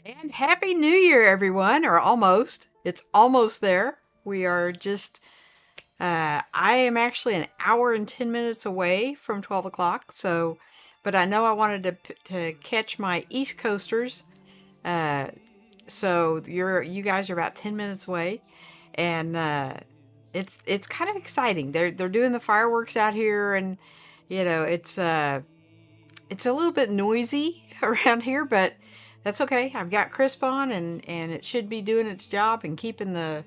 And Happy New Year, everyone, or almost. It's almost there. We are just, I am actually an hour and 10 minutes away from 12 o'clock. So, but I know I wanted to catch my East Coasters. Uh, so you guys are about 10 minutes away. And, it's kind of exciting. They're doing the fireworks out here, and it's a little bit noisy around here, but that's okay. I've got crisp on, and it should be doing its job and keeping the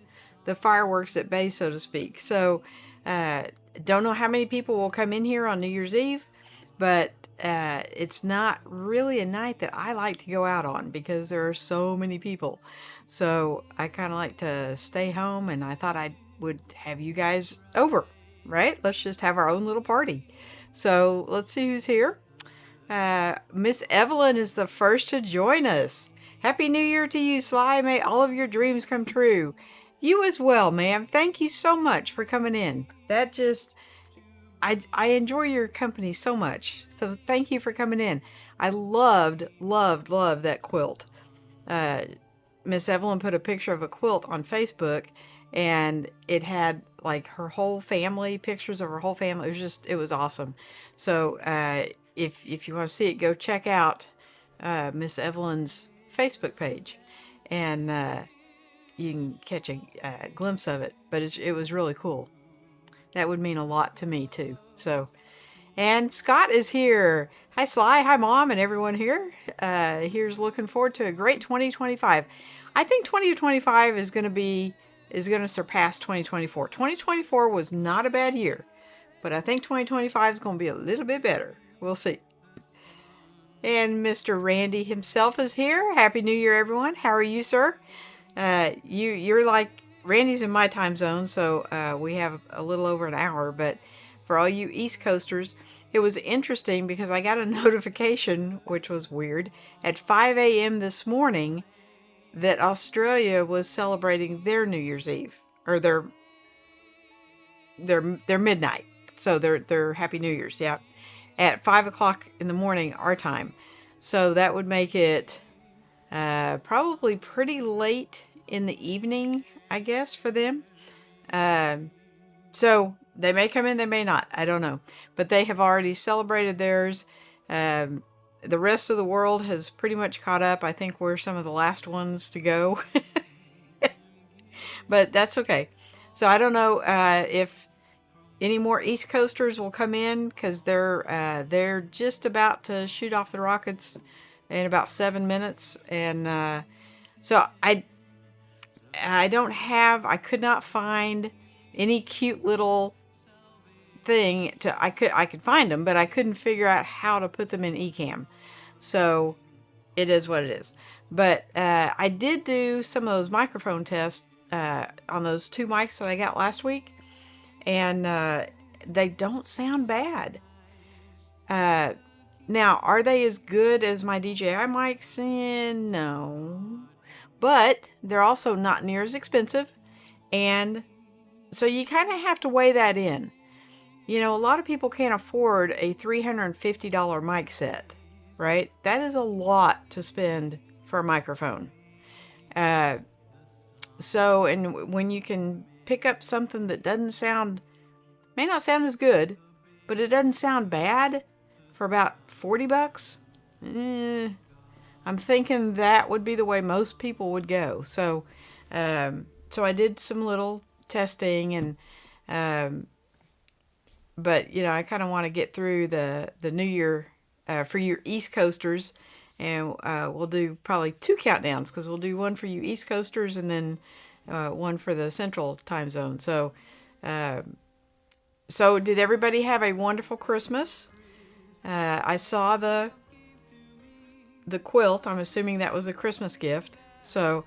fireworks at bay, so to speak. So, uh, don't know how many people will come in here on New Year's Eve, but it's not really a night that I like to go out on because there are so many people. So I kind of like to stay home, and I thought I would have you guys over, right? Let's just have our own little party. So let's see who's here. Miss Evelyn is the first to join us. Happy New Year to you, Sly. May all of your dreams come true. You as well, ma'am. Thank you so much for coming in. That just, I enjoy your company so much. So thank you for coming in. I loved that quilt. Uh, Miss Evelyn put a picture of a quilt on Facebook, and it had like her whole family, pictures of her whole family. It was awesome. So, if you want to see it, go check out Miss Evelyn's Facebook page, and you can catch a glimpse of it. But it was really cool. That would mean a lot to me too. So, and Scott is here. Hi Sly, hi Mom, and everyone here. Here's looking forward to a great 2025. I think 2025 is going to surpass 2024. 2024 was not a bad year, but I think 2025 is going to be a little bit better. We'll see. And Mr. Randy himself is here. Happy New Year, everyone. How are you, sir? You're like, Randy's in my time zone, so we have a little over an hour. But for all you East Coasters, it was interesting because I got a notification, which was weird, at 5 a.m. this morning that Australia was celebrating their New Year's Eve, or their midnight. So their Happy New Year's, yeah, at 5 o'clock in the morning, our time. So that would make it probably pretty late in the evening, I guess, for them. So they may come in, they may not. I don't know. But they have already celebrated theirs. The rest of the world has pretty much caught up. I think we're some of the last ones to go. But that's okay. So I don't know if any more East Coasters will come in, because they're just about to shoot off the rockets in about 7 minutes, and so I could not find any cute little thing I could find them, but I couldn't figure out how to put them in Ecamm. So it is what it is. But I did do some of those microphone tests on those two mics that I got last week, and they don't sound bad. Now, are they as good as my DJI mics? No. But they're also not near as expensive, and so you kind of have to weigh that in. You know, a lot of people can't afford a $350 mic set, right? That is a lot to spend for a microphone. So, and when you can pick up something that may not sound as good, but it doesn't sound bad for about $40, I'm thinking that would be the way most people would go. So, so I did some little testing, and, but you know, I kind of want to get through the New Year for your East Coasters, and we'll do probably 2 countdowns, because we'll do one for you East Coasters and then one for the Central Time Zone. So, so did everybody have a wonderful Christmas? I saw the quilt. I'm assuming that was a Christmas gift. So,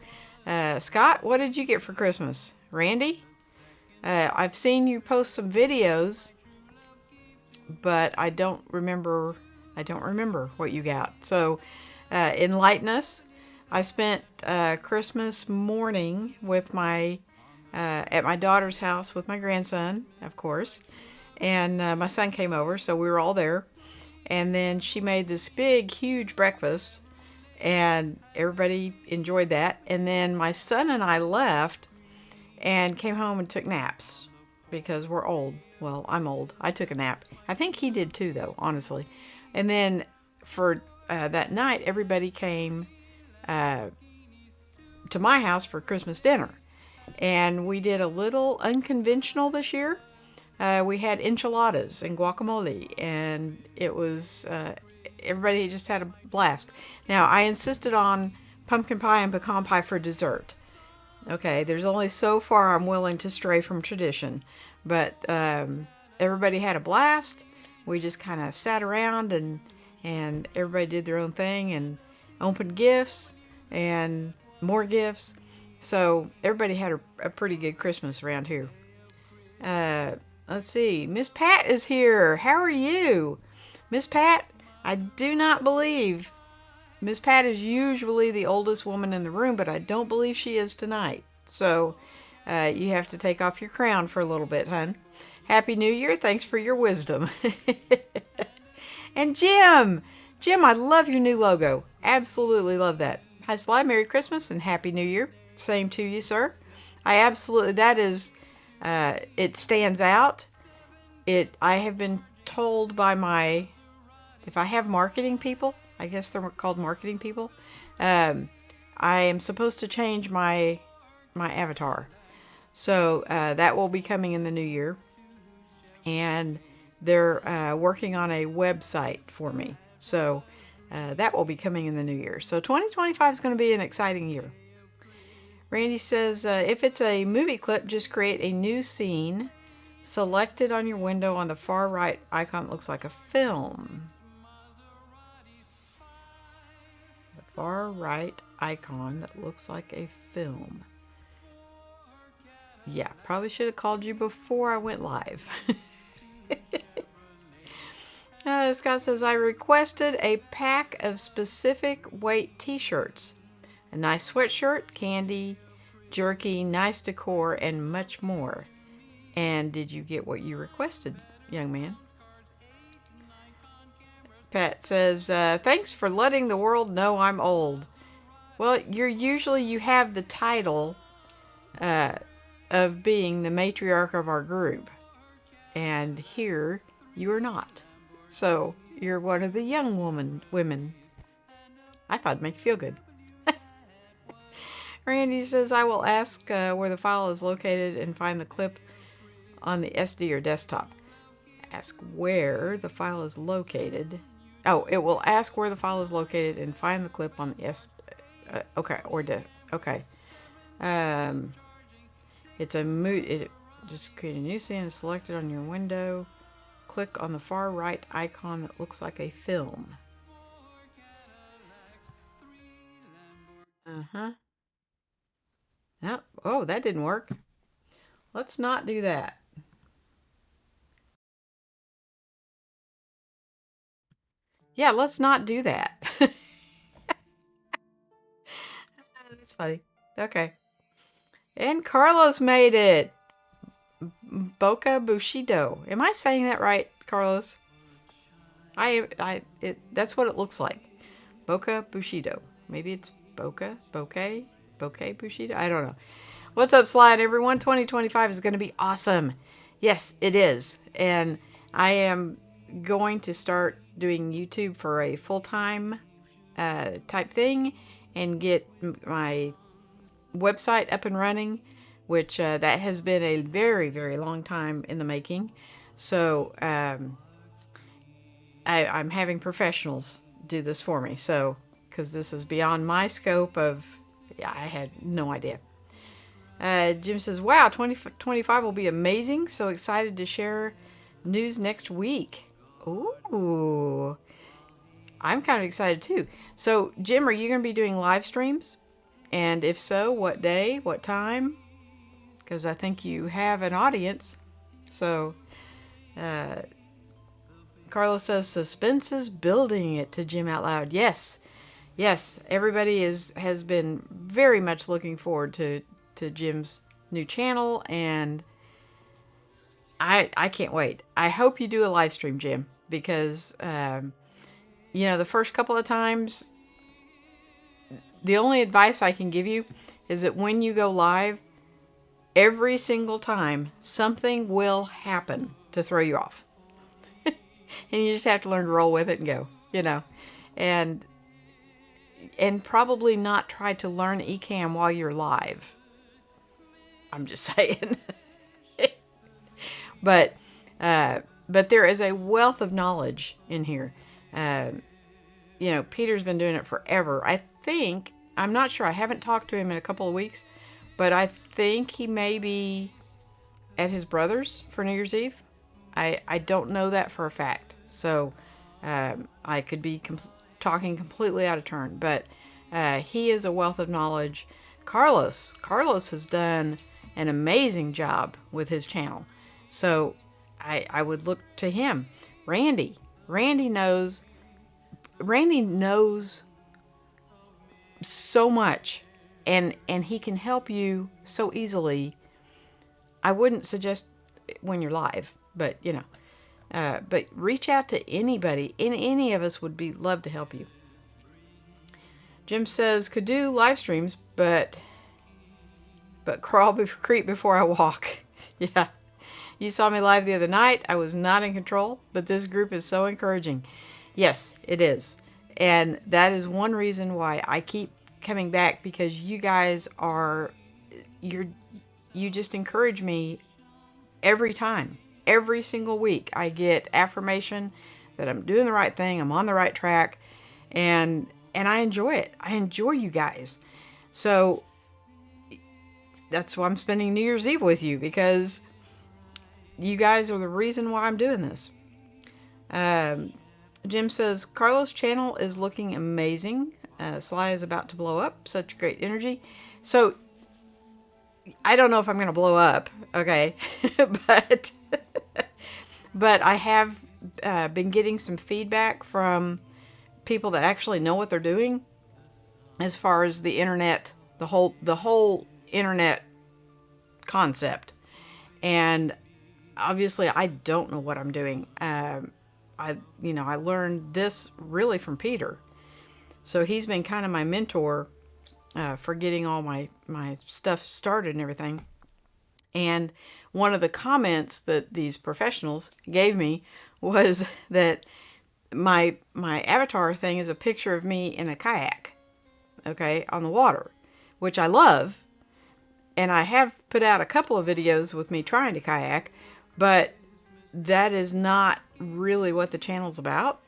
Scott, what did you get for Christmas? Randy? I've seen you post some videos, but I don't remember what you got. So, enlighten us. I spent Christmas morning with at my daughter's house with my grandson, of course, and my son came over, so we were all there. And then she made this big, huge breakfast. And everybody enjoyed that. And then my son and I left and came home and took naps because we're old. Well, I'm old. I took a nap. I think he did too, though, honestly. And then for that night, everybody came uh, to my house for Christmas dinner. And we did a little unconventional this year. We had enchiladas and guacamole, and it was, everybody just had a blast. Now, I insisted on pumpkin pie and pecan pie for dessert. Okay, there's only so far I'm willing to stray from tradition, but everybody had a blast. We just kind of sat around and everybody did their own thing and opened gifts and more gifts. So everybody had a pretty good Christmas around here. Let's see. Miss Pat is here. How are you? Miss Pat, I do not believe Miss Pat is usually the oldest woman in the room, but I don't believe she is tonight. So you have to take off your crown for a little bit, hun. Happy New Year. Thanks for your wisdom. And Jim, I love your new logo. Absolutely love that. Hi, Sly. Merry Christmas and Happy New Year. Same to you, sir. I absolutely, that is, it stands out. I have been told by if I have marketing people, I guess they're called marketing people, I am supposed to change my avatar. So that will be coming in the new year. And they're working on a website for me. So that will be coming in the new year. So 2025 is going to be an exciting year. Randy says, if it's a movie clip, just create a new scene. Select it on your window on the far right icon that looks like a film. The far right icon that looks like a film. Yeah, probably should have called you before I went live. Scott says, I requested a pack of specific weight t-shirts. A nice sweatshirt, candy, jerky, nice decor, and much more. And did you get what you requested, young man? Pat says, thanks for letting the world know I'm old. Well, you have the title of being the matriarch of our group. And here you are not. So you're one of the young women. I thought it'd make you feel good. Randy says, I will ask where the file is located and find the clip on the SD or desktop. Ask where the file is located. Oh, it will ask where the file is located and find the clip on the okay, okay. It's a just create a new scene and select it on your window. Click on the far right icon that looks like a film. No, oh, that didn't work. Let's not do that. Yeah, let's not do that. That's funny. Okay. And Carlos made it. Boca Bushido. Am I saying that right, Carlos? That's what it looks like. Boca Bushido. Maybe it's Bokeh Bushido. I don't know. What's up, Slide, everyone? 2025 is going to be awesome. Yes, it is. And I am going to start doing YouTube for a full-time type thing and get my website up and running, which that has been a very, very long time in the making. So I'm having professionals do this for me. So, because this is beyond my scope of, yeah, I had no idea. Jim says, wow, 2025 will be amazing. So excited to share news next week. Ooh, I'm kind of excited too. So, Jim, are you going to be doing live streams? And if so, what day, what time? Because I think you have an audience. So, Carlos says, suspense is building it to Jim out loud. Yes, everybody has been very much looking forward to Jim's new channel, and I can't wait. I hope you do a live stream, Jim, because the first couple of times the only advice I can give you is that when you go live, every single time, something will happen to throw you off. And you just have to learn to roll with it and go, you know. And probably not try to learn eCam while you're live. I'm just saying. But there is a wealth of knowledge in here. You know, Peter's been doing it forever. I'm not sure. I haven't talked to him in a couple of weeks, but I think he may be at his brother's for New Year's Eve. I don't know that for a fact. So I could be talking completely out of turn. But he is a wealth of knowledge. Carlos has done an amazing job with his channel. So I would look to him. Randy knows so much, and he can help you so easily. I wouldn't suggest when you're live, but you know, but reach out to anybody. Any of us would love to help you. Jim says, could do live streams, but creep before I walk. Yeah. You saw me live the other night. I was not in control, but this group is so encouraging. Yes, it is. And that is one reason why I keep coming back, because you guys you just encourage me every time. Every single week I get affirmation that I'm doing the right thing, I'm on the right track, and I enjoy it. I enjoy you guys. So that's why I'm spending New Year's Eve with you, because you guys are the reason why I'm doing this. Jim says, Carlos' channel is looking amazing. Sly is about to blow up. Such great energy. So, I don't know if I'm going to blow up, okay? but I have been getting some feedback from people that actually know what they're doing as far as the internet, the whole internet concept. And obviously, I don't know what I'm doing. I learned this really from Peter. So he's been kind of my mentor for getting all my stuff started and everything. And one of the comments that these professionals gave me was that my avatar thing is a picture of me in a kayak, okay, on the water, which I love. And I have put out a couple of videos with me trying to kayak, but that is not really what the channel's about.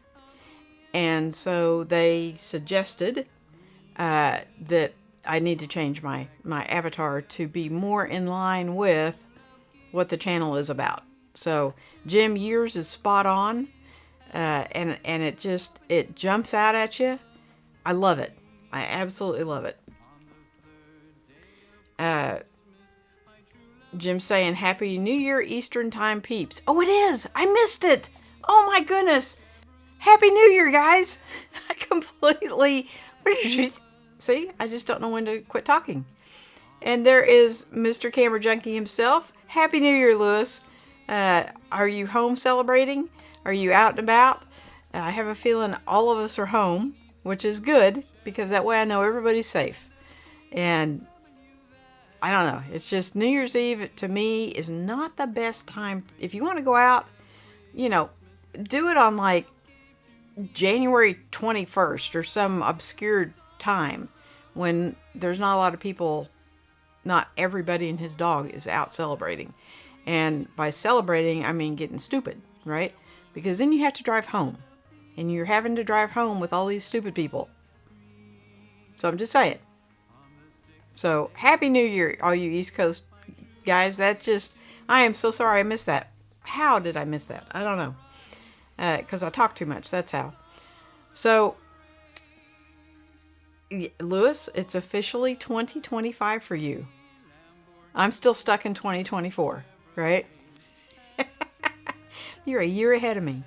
And so they suggested that I need to change my avatar to be more in line with what the channel is about. So Jim, yours is spot on, and it jumps out at you. I love it. I absolutely love it. Jim saying, Happy New Year Eastern Time, peeps. Oh, it is. I missed it. Oh, my goodness. Happy New Year, guys. I completely... See, I just don't know when to quit talking. And there is Mr. Camera Junkie himself. Happy New Year, Lewis. Are you home celebrating? Are you out and about? I have a feeling all of us are home, which is good, because that way I know everybody's safe. And I don't know. It's just New Year's Eve, to me, is not the best time. If you want to go out, do it on like January 21st or some obscure time when there's not a lot of people, not everybody and his dog is out celebrating. And by celebrating, I mean getting stupid, right? Because then you have to drive home. And you're having to drive home with all these stupid people. So I'm just saying. So, Happy New Year, all you East Coast guys. I am so sorry I missed that. How did I miss that? I don't know. Because I talk too much. That's how. So, Lewis, it's officially 2025 for you. I'm still stuck in 2024, right? You're a year ahead of me.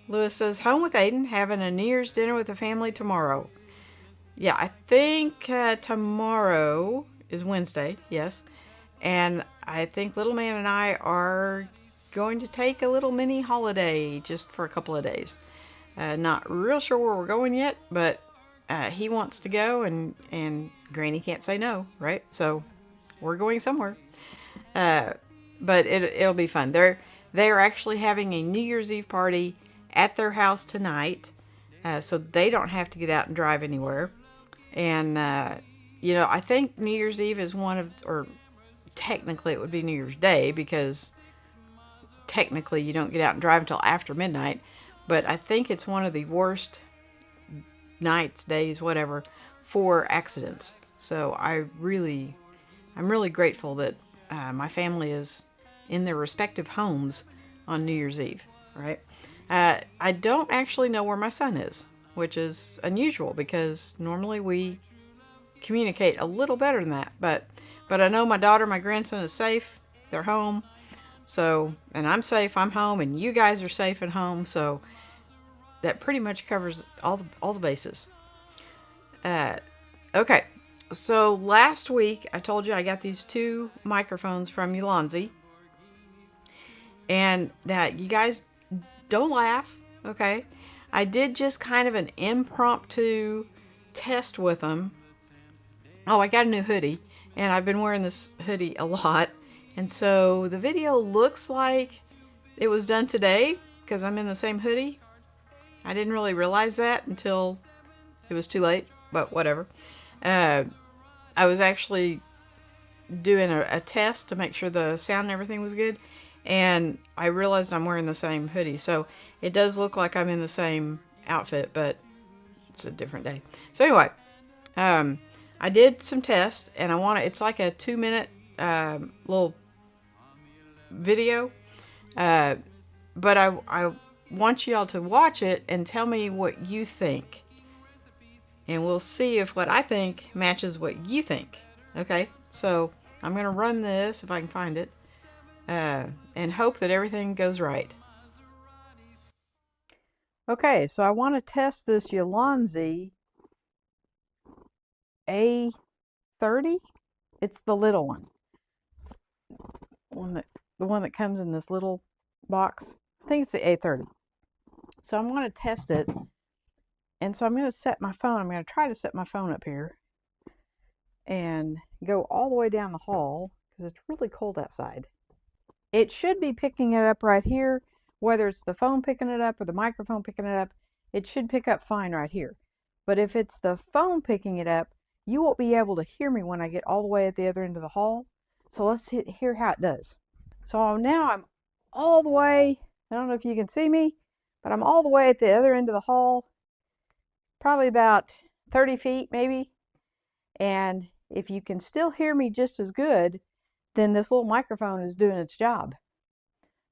Lewis says, home with Aiden, having a New Year's dinner with the family tomorrow. Yeah, I think tomorrow is Wednesday, yes. And I think little man and I are going to take a little mini holiday just for a couple of days. Not real sure where we're going yet, but he wants to go, and Granny can't say no, right? So we're going somewhere. Uh, but it'll be fun. They're actually having a New Year's Eve party at their house tonight, so they don't have to get out and drive anywhere. And I think New Year's Eve is or technically it would be New Year's Day, because technically you don't get out and drive until after midnight. But I think it's one of the worst nights, days, whatever, for accidents. So I'm really grateful that my family is in their respective homes on New Year's Eve, right? I don't actually know where my son is, which is unusual because normally we communicate a little better than that. But I know my daughter, my grandson is safe. They're home. So, and I'm safe, I'm home, and you guys are safe at home. So that pretty much covers all the bases. Okay. So last week I told you I got these 2 microphones from Ulanzi. And now you guys don't laugh, okay? I did just kind of an impromptu test with them. Oh, I got a new hoodie, and I've been wearing this hoodie a lot. And so the video looks like it was done today because I'm in the same hoodie. I didn't really realize that until it was too late, but whatever. I was actually doing a test to make sure the sound and everything was good, and I realized I'm wearing the same hoodie. So it does look like I'm in the same outfit, but it's a different day. So anyway, I did some tests, and it's like a 2-minute little video, but I want y'all to watch it and tell me what you think, and we'll see if what I think matches what you think. Okay, so I'm gonna run this if I can find it, and hope that everything goes right. Okay, so I want to test this Ulanzi A30. It's the little one. The one that comes in this little box. I think it's the A30. So I'm going to test it. And so I'm going to try to set my phone up here and go all the way down the hall because it's really cold outside. It should be picking it up right here, whether it's the phone picking it up or the microphone picking it up. It should pick up fine right here. But if it's the phone picking it up, you won't be able to hear me when I get all the way at the other end of the hall. So let's hear how it does. So now I'm all the way, I don't know if you can see me, but I'm all the way at the other end of the hall, probably about 30 feet maybe. And if you can still hear me just as good, then this little microphone is doing its job,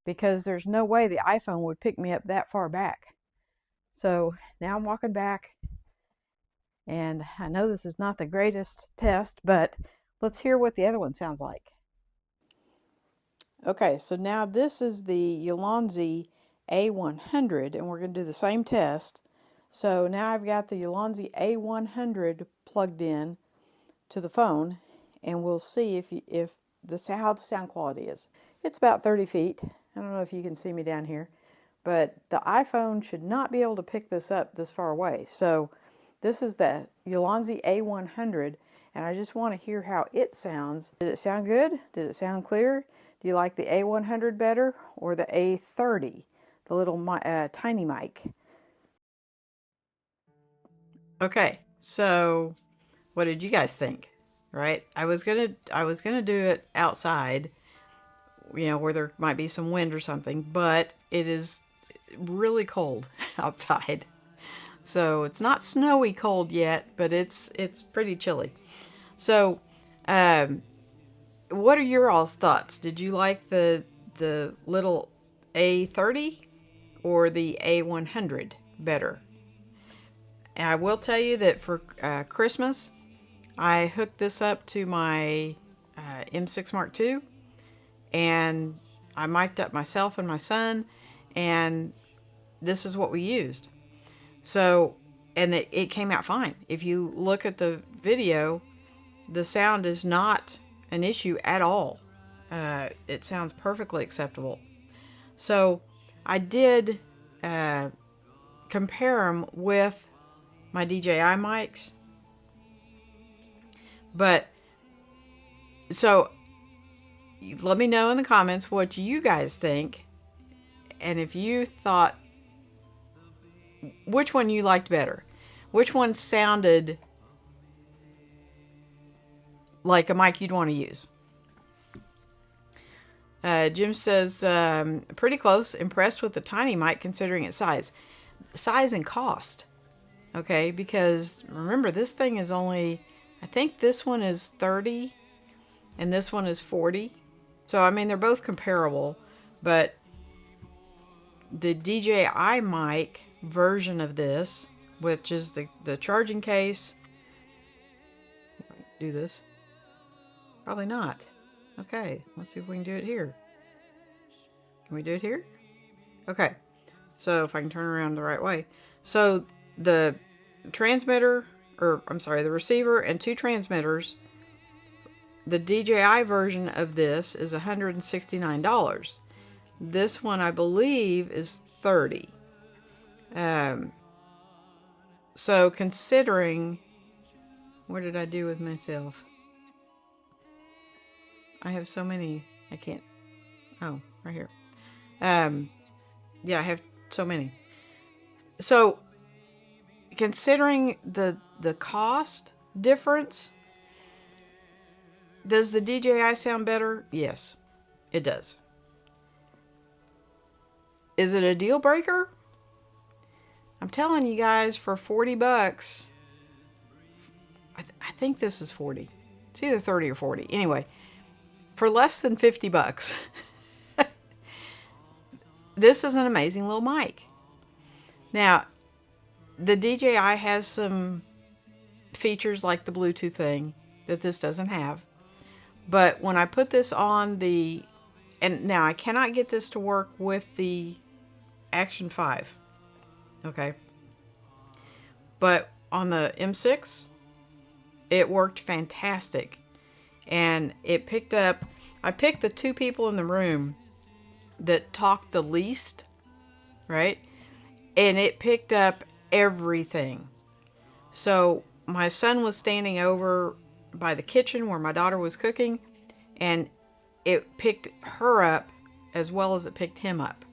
because there's no way the iPhone would pick me up that far back. So now I'm walking back, and I know this is not the greatest test, but let's hear what the other one sounds like. Okay, so now this is the Ulanzi A100, and we're going to do the same test. So now I've got the Ulanzi A100 plugged in to the phone, and we'll see how the sound quality is. It's about 30 feet. I don't know if you can see me down here, but the iPhone should not be able to pick this up this far away. So this is the Ulanzi A100, and I just want to hear how it sounds. Did it sound good? Did it sound clear? Do you like the A100 better or the A30, the little tiny mic? Okay, so what did you guys think? Right? I was gonna do it outside, where there might be some wind or something, but it is really cold outside. So it's not snowy cold yet, but it's pretty chilly. So, what are your all's thoughts? Did you like the little A30 or the A100 better? And I will tell you that for Christmas, I hooked this up to my M6 Mark II, and I mic'd up myself and my son, and this is what we used. So, and it came out fine. If you look at the video, the sound is not an issue at all. It sounds perfectly acceptable. So I did compare them with my DJI mics. But, so, let me know in the comments what you guys think. And if you thought, which one you liked better. Which one sounded like a mic you'd want to use. Jim says, pretty close. Impressed with the tiny mic considering its size. Size and cost. Okay, because remember, this thing is only, I think this one is 30 and this one is 40. So, I mean, they're both comparable, but the DJI mic version of this, which is the charging case, do this. Probably not. Okay, let's see if we can do it here. Can we do it here? Okay, so if I can turn around the right way. So the transmitter, or I'm sorry, the receiver and 2 transmitters, the DJI version of this is $169. This one, I believe, is $30. So considering, what did I do with myself? I have so many, I can't, oh, right here. Yeah, I have so many. So, considering the cost difference, does the DJI sound better? Yes, it does. Is it a deal breaker? I'm telling you guys, for 40 bucks, I think this is 40. It's either 30 or 40. Anyway, for less than 50 bucks, this is an amazing little mic. Now, the DJI has some features like the Bluetooth thing that this doesn't have. But when I put this on the, and now I cannot get this to work with the Action 5. Okay. But on the M6, it worked fantastic. And it picked up, I picked the 2 people in the room that talked the least, right? And it picked up everything. So my son was standing over by the kitchen where my daughter was cooking, and it picked her up as well as it picked him up.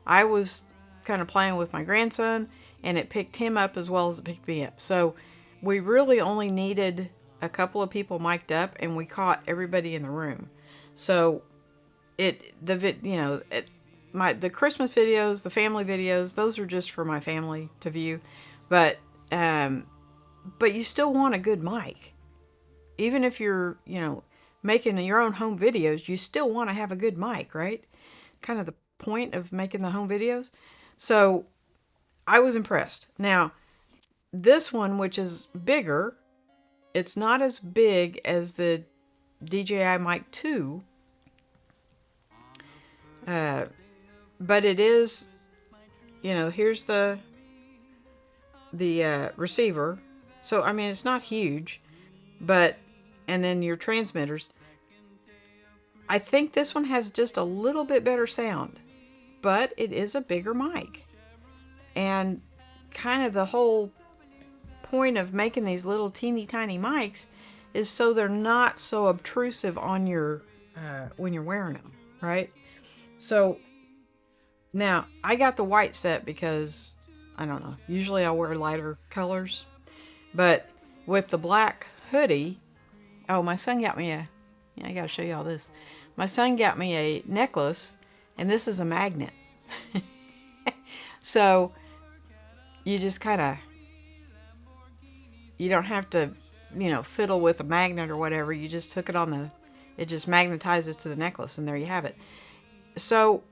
I was kind of playing with my grandson, and it picked him up as well as it picked me up. So we really only needed a couple of people mic'd up, and we caught everybody in the room. So the Christmas videos, the family videos, those are just for my family to view. But you still want a good mic. Even if you're, making your own home videos, you still want to have a good mic, right? Kind of the point of making the home videos. So I was impressed. Now, this one, which is bigger, it's not as big as the DJI Mic 2. But it is, here's the receiver. So, I mean, it's not huge, but, and then your transmitters. I think this one has just a little bit better sound, but it is a bigger mic. And kind of the whole point of making these little teeny tiny mics is so they're not so obtrusive on your, when you're wearing them, right? So now I got the white set because I don't know, usually I wear lighter colors, but with the black hoodie, oh, my son got me I gotta show you all this. My son got me a necklace, and this is a magnet. So you just kind of, you don't have to, fiddle with a magnet or whatever. You just hook it on it just magnetizes to the necklace, and there you have it. So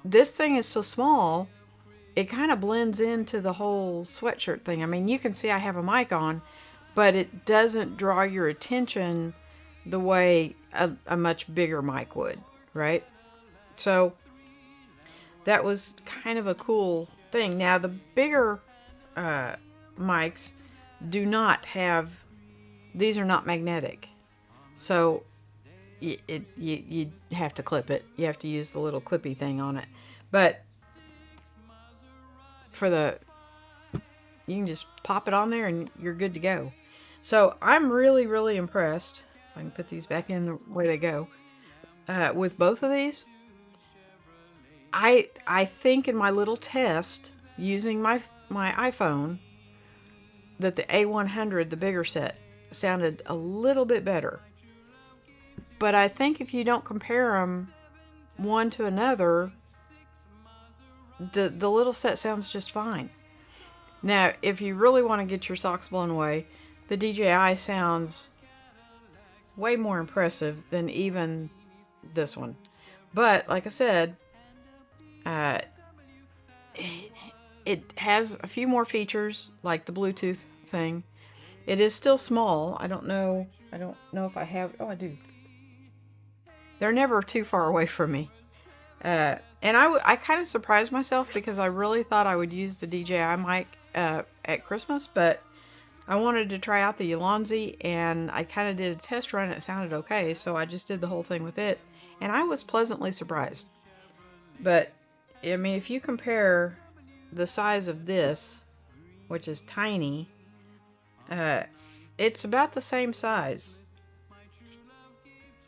this thing is so small, it kind of blends into the whole sweatshirt thing. I mean, you can see I have a mic on, but it doesn't draw your attention the way a much bigger mic would, right? So that was kind of a cool thing. Now, the bigger mics do not have, these are not magnetic. So you have to clip it. You have to use the little clippy thing on it. But for the you can just pop it on there and you're good to go. So I'm really, really impressed. If I can put these back in the way they go. With both of these, I think in my little test using my iPhone that the A100, the bigger set, sounded a little bit better. But I think if you don't compare them one to another, the little set sounds just fine. Now, if you really want to get your socks blown away, the DJI sounds way more impressive than even this one. But like I said, it has a few more features like the Bluetooth thing. It is still small. I don't know if I have. Oh, I do. They're never too far away from me. And I kind of surprised myself because I really thought I would use the DJI mic at Christmas, but I wanted to try out the Ulanzi, and I kind of did a test run and it sounded okay, so I just did the whole thing with it, and I was pleasantly surprised. But, I mean, if you compare the size of this, which is tiny, it's about the same size.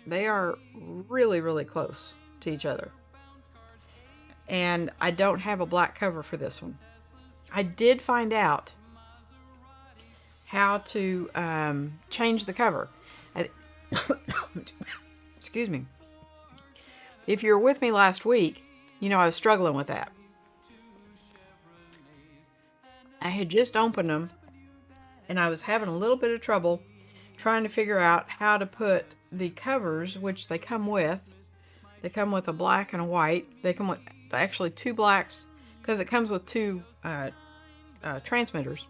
They are really, really close to each other. And I don't have a black cover for this one. I did find out how to change the cover. Excuse me. If you were with me last week, you know I was struggling with that. I had just opened them, and I was having a little bit of trouble trying to figure out how to put the covers, which they come with. They come with a black and a white. They come with actually two blacks because it comes with two transmitters.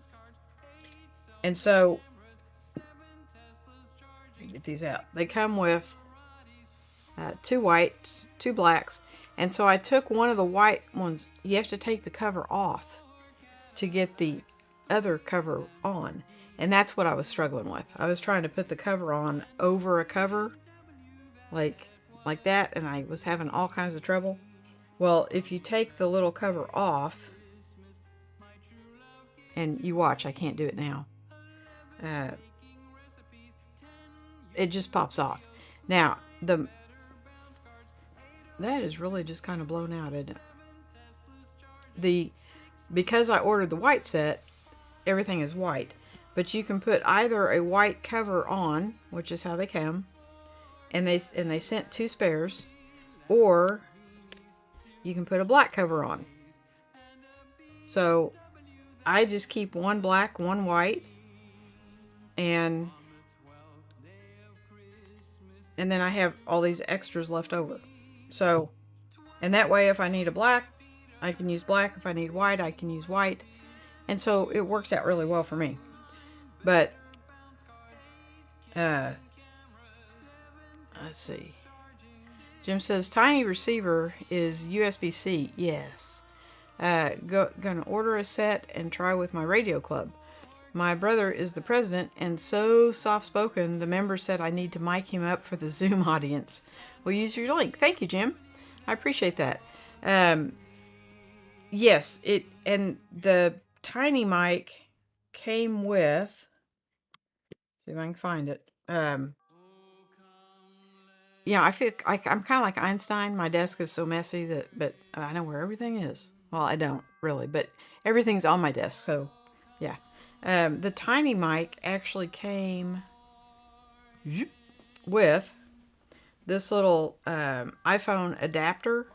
And so, get these out. They come with two whites, two blacks. And so I took one of the white ones. You have to take the cover off to get the other cover on. And that's what I was struggling with. I was trying to put the cover on over a cover, like that, and I was having all kinds of trouble. Well, if you take the little cover off, and you watch, I can't do it now. It just pops off. Now, that is really just kind of blown out, isn't it? Because I ordered the white set, everything is white. But you can put either a white cover on, which is how they come, and they sent two spares, or you can put a black cover on. So I just keep one black, one white, and then I have all these extras left over. So, and that way if I need a black, I can use black. If I need white, I can use white. And so it works out really well for me. But, let's see. Jim says, tiny receiver is USB-C. Yes. Gonna order a set and try with my radio club. My brother is the president and so soft-spoken, the member said I need to mic him up for the Zoom audience. We'll use your link. Thank you, Jim. I appreciate that. Yes, and the tiny mic came with, see if I can find it. Yeah, I feel like I'm kind of like Einstein. My desk is so messy but I know where everything is. Well, I don't really, but everything's on my desk. So, yeah. The tiny mic actually came with this little iPhone adapter,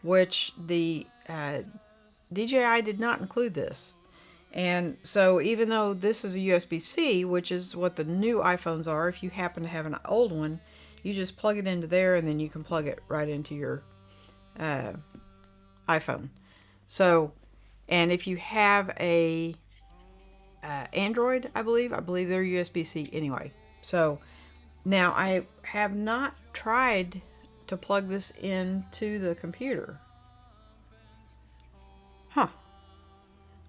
which the DJI did not include this. And so even though this is a USB-C, which is what the new iPhones are, if you happen to have an old one, you just plug it into there and then you can plug it right into your iPhone. So, and if you have a Android, I believe they're USB-C anyway. So now I have not tried to plug this into the computer. Huh.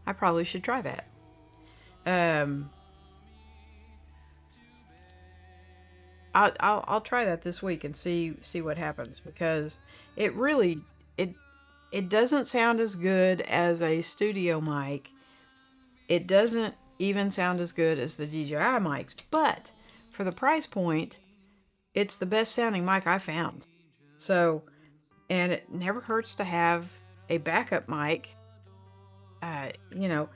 I probably should try that. I'll try that this week and see what happens, because it really it doesn't sound as good as a studio mic It doesn't even sound as good as the DJI mics, but for the price point, it's the best sounding mic I found. So, and it never hurts to have a backup mic. You know,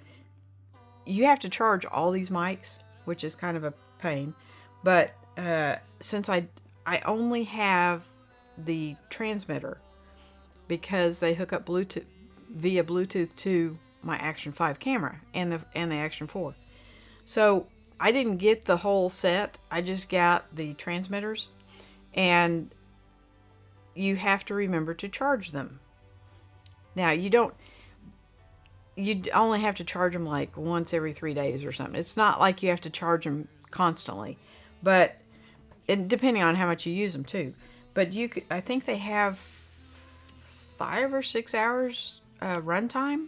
you have to charge all these mics, which is kind of a pain. But since I only have the transmitter because they hook up Bluetooth via Bluetooth to my Action 5 camera and the Action 4. So I didn't get the whole set. I just got the transmitters, and you have to remember to charge them. Now you only have to charge them like once every 3 days or something. It's not like you have to charge them constantly, but depending on how much you use them too. But I think they have 5 or 6 hours runtime.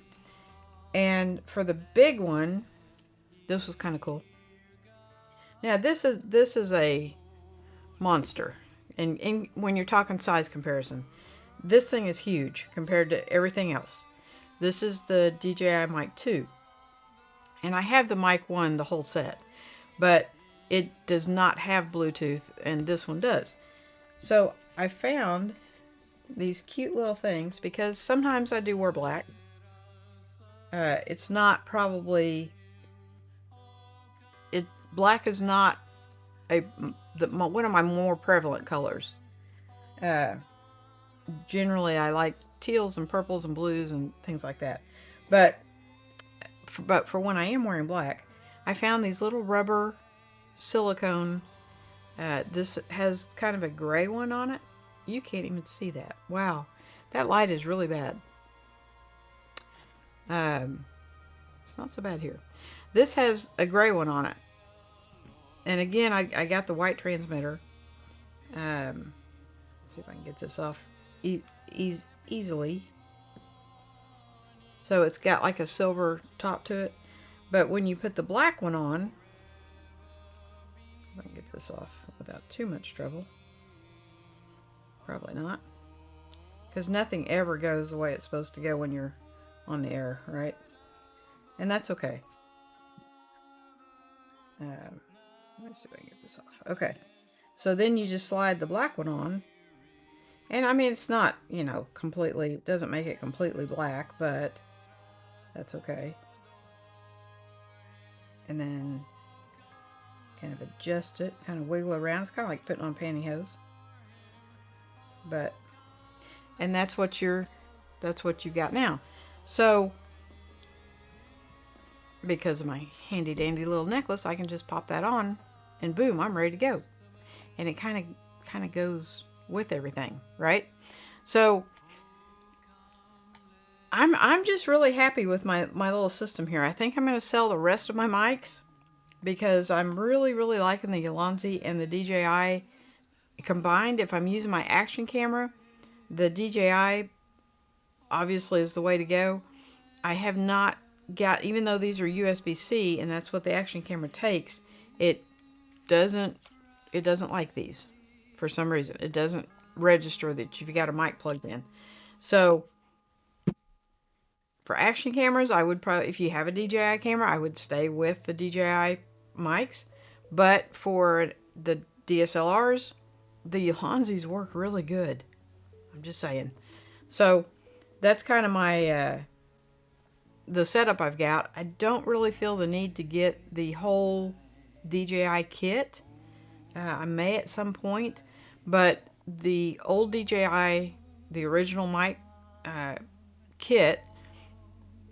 And for the big one, this was kind of cool. Now this is a monster, and when you're talking size comparison, this thing is huge compared to everything else. This is the DJI Mic 2, and I have the Mic 1, the whole set, but it does not have Bluetooth, and this one does. So I found these cute little things because sometimes I do wear black. It's not probably black is not one of my more prevalent colors. Generally, I like teals and purples and blues and things like that. But for when I am wearing black, I found these little rubber silicone. This has kind of a gray one on it. You can't even see that. Wow, that light is really bad. It's not so bad here. This has a gray one on it. And again, I got the white transmitter. Let's see if I can get this off easily. So it's got like a silver top to it. But when you put the black one on, if I can get this off without too much trouble. Probably not. Because nothing ever goes the way it's supposed to go when you're on the air, right? And that's okay. Let me see if I can get this off. Okay. So then you just slide the black one on. And I mean, it's not, completely, it doesn't make it completely black, but that's okay. And then kind of adjust it, kind of wiggle around. It's kind of like putting on pantyhose. And that's what you got now. So, because of my handy dandy little necklace, I can just pop that on and boom, I'm ready to go. And it kind of goes with everything, right? So I'm just really happy with my little system here. I think I'm going to sell the rest of my mics because I'm really, really liking the Ulanzi and the DJI combined. If I'm using my action camera, the DJI obviously is the way to go. I have not got, even though these are USB-C and that's what the action camera takes, it doesn't like these for some reason. It doesn't register that you've got a mic plugged in. So for action cameras, I would probably, if you have a DJI camera, I would stay with the DJI mics. But for the DSLRs, the Ulanzis work really good. I'm just saying. So that's kind of my the setup I've got. I don't really feel the need to get the whole DJI kit. I may at some point, but the old DJI, the original mic kit,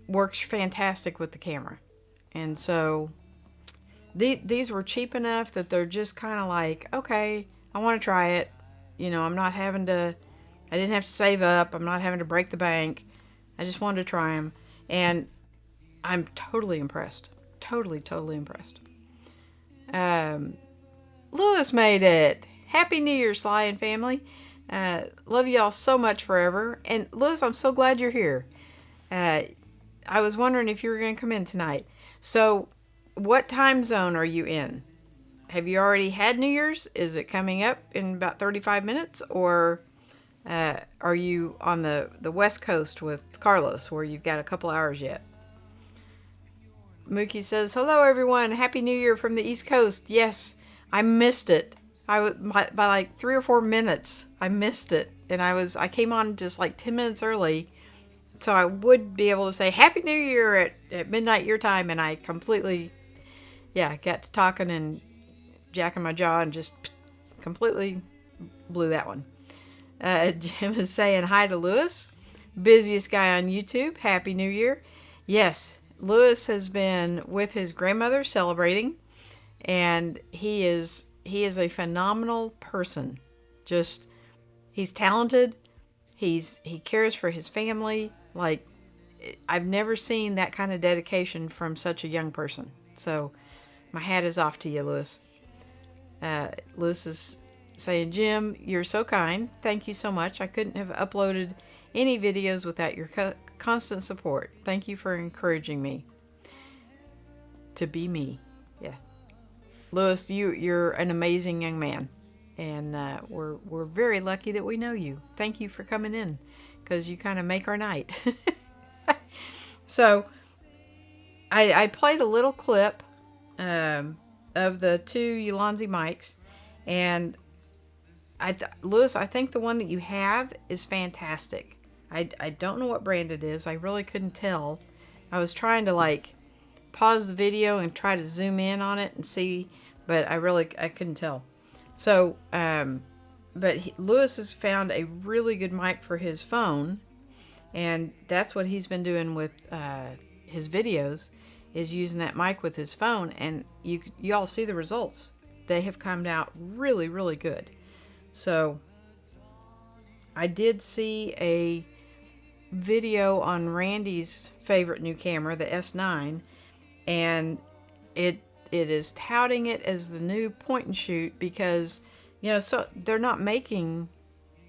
works fantastic with the camera. And so these were cheap enough that they're just kind of like, okay, I want to try it. I'm not having to, I didn't have to save up. I'm not having to break the bank. I just wanted to try them. And I'm totally impressed. Totally, totally impressed. Lewis made it. Happy New Year, Sly and family. Love y'all so much forever. And Lewis, I'm so glad you're here. I was wondering if you were going to come in tonight. So, what time zone are you in? Have you already had New Year's? Is it coming up in about 35 minutes? Or are you on the West Coast with Carlos where you've got a couple hours yet? Mookie says, hello everyone, Happy New Year from the East Coast. Yes, I missed it. By like 3 or 4 minutes, I missed it. And I came on just like 10 minutes early, so I would be able to say Happy New Year at midnight your time, and I completely, got to talking and jacking my jaw and just completely blew that one. Jim is saying hi to Lewis, busiest guy on YouTube. Happy New Year. Yes, Lewis has been with his grandmother celebrating, and he is a phenomenal person. Just, he's talented. He cares for his family. Like, I've never seen that kind of dedication from such a young person. So my hat is off to you, Lewis. Lewis is saying, Jim, you're so kind. Thank you so much. I couldn't have uploaded any videos without your constant support. Thank you for encouraging me to be me. Yeah. Lewis, you're an amazing young man. And we're very lucky that we know you. Thank you for coming in, because you kind of make our night. So, I played a little clip of the 2 Ulanzi mics, and Lewis, I think the one that you have is fantastic. I don't know what brand it is. I really couldn't tell. I was trying to like pause the video and try to zoom in on it and see, but I couldn't tell. So, Lewis has found a really good mic for his phone, and that's what he's been doing with his videos, is using that mic with his phone, and you all see the results. They have come out really, really good. So, I did see a video on Randy's favorite new camera, the S9, and it is touting it as the new point and shoot because, so they're not making,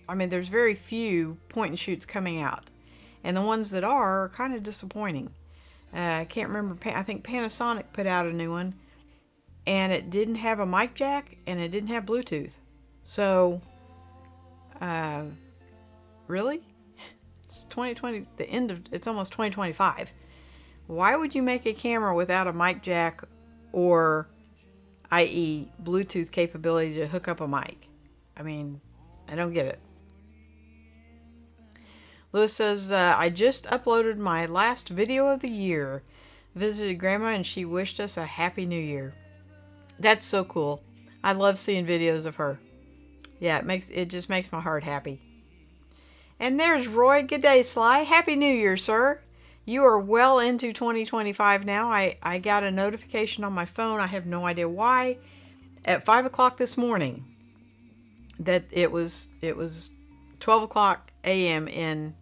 there's very few point and shoots coming out. And the ones that are kind of disappointing. I can't remember, I think Panasonic put out a new one, and it didn't have a mic jack, and it didn't have Bluetooth. So, really? It's 2020, it's almost 2025. Why would you make a camera without a mic jack, or i.e. Bluetooth capability to hook up a mic? I don't get it. Lewis says, I just uploaded my last video of the year. Visited Grandma and she wished us a Happy New Year. That's so cool. I love seeing videos of her. Yeah, it just makes my heart happy. And there's Roy. Good day, Sly. Happy New Year, sir. You are well into 2025 now. I got a notification on my phone. I have no idea why. At 5 o'clock this morning, that it was 12 o'clock a.m. in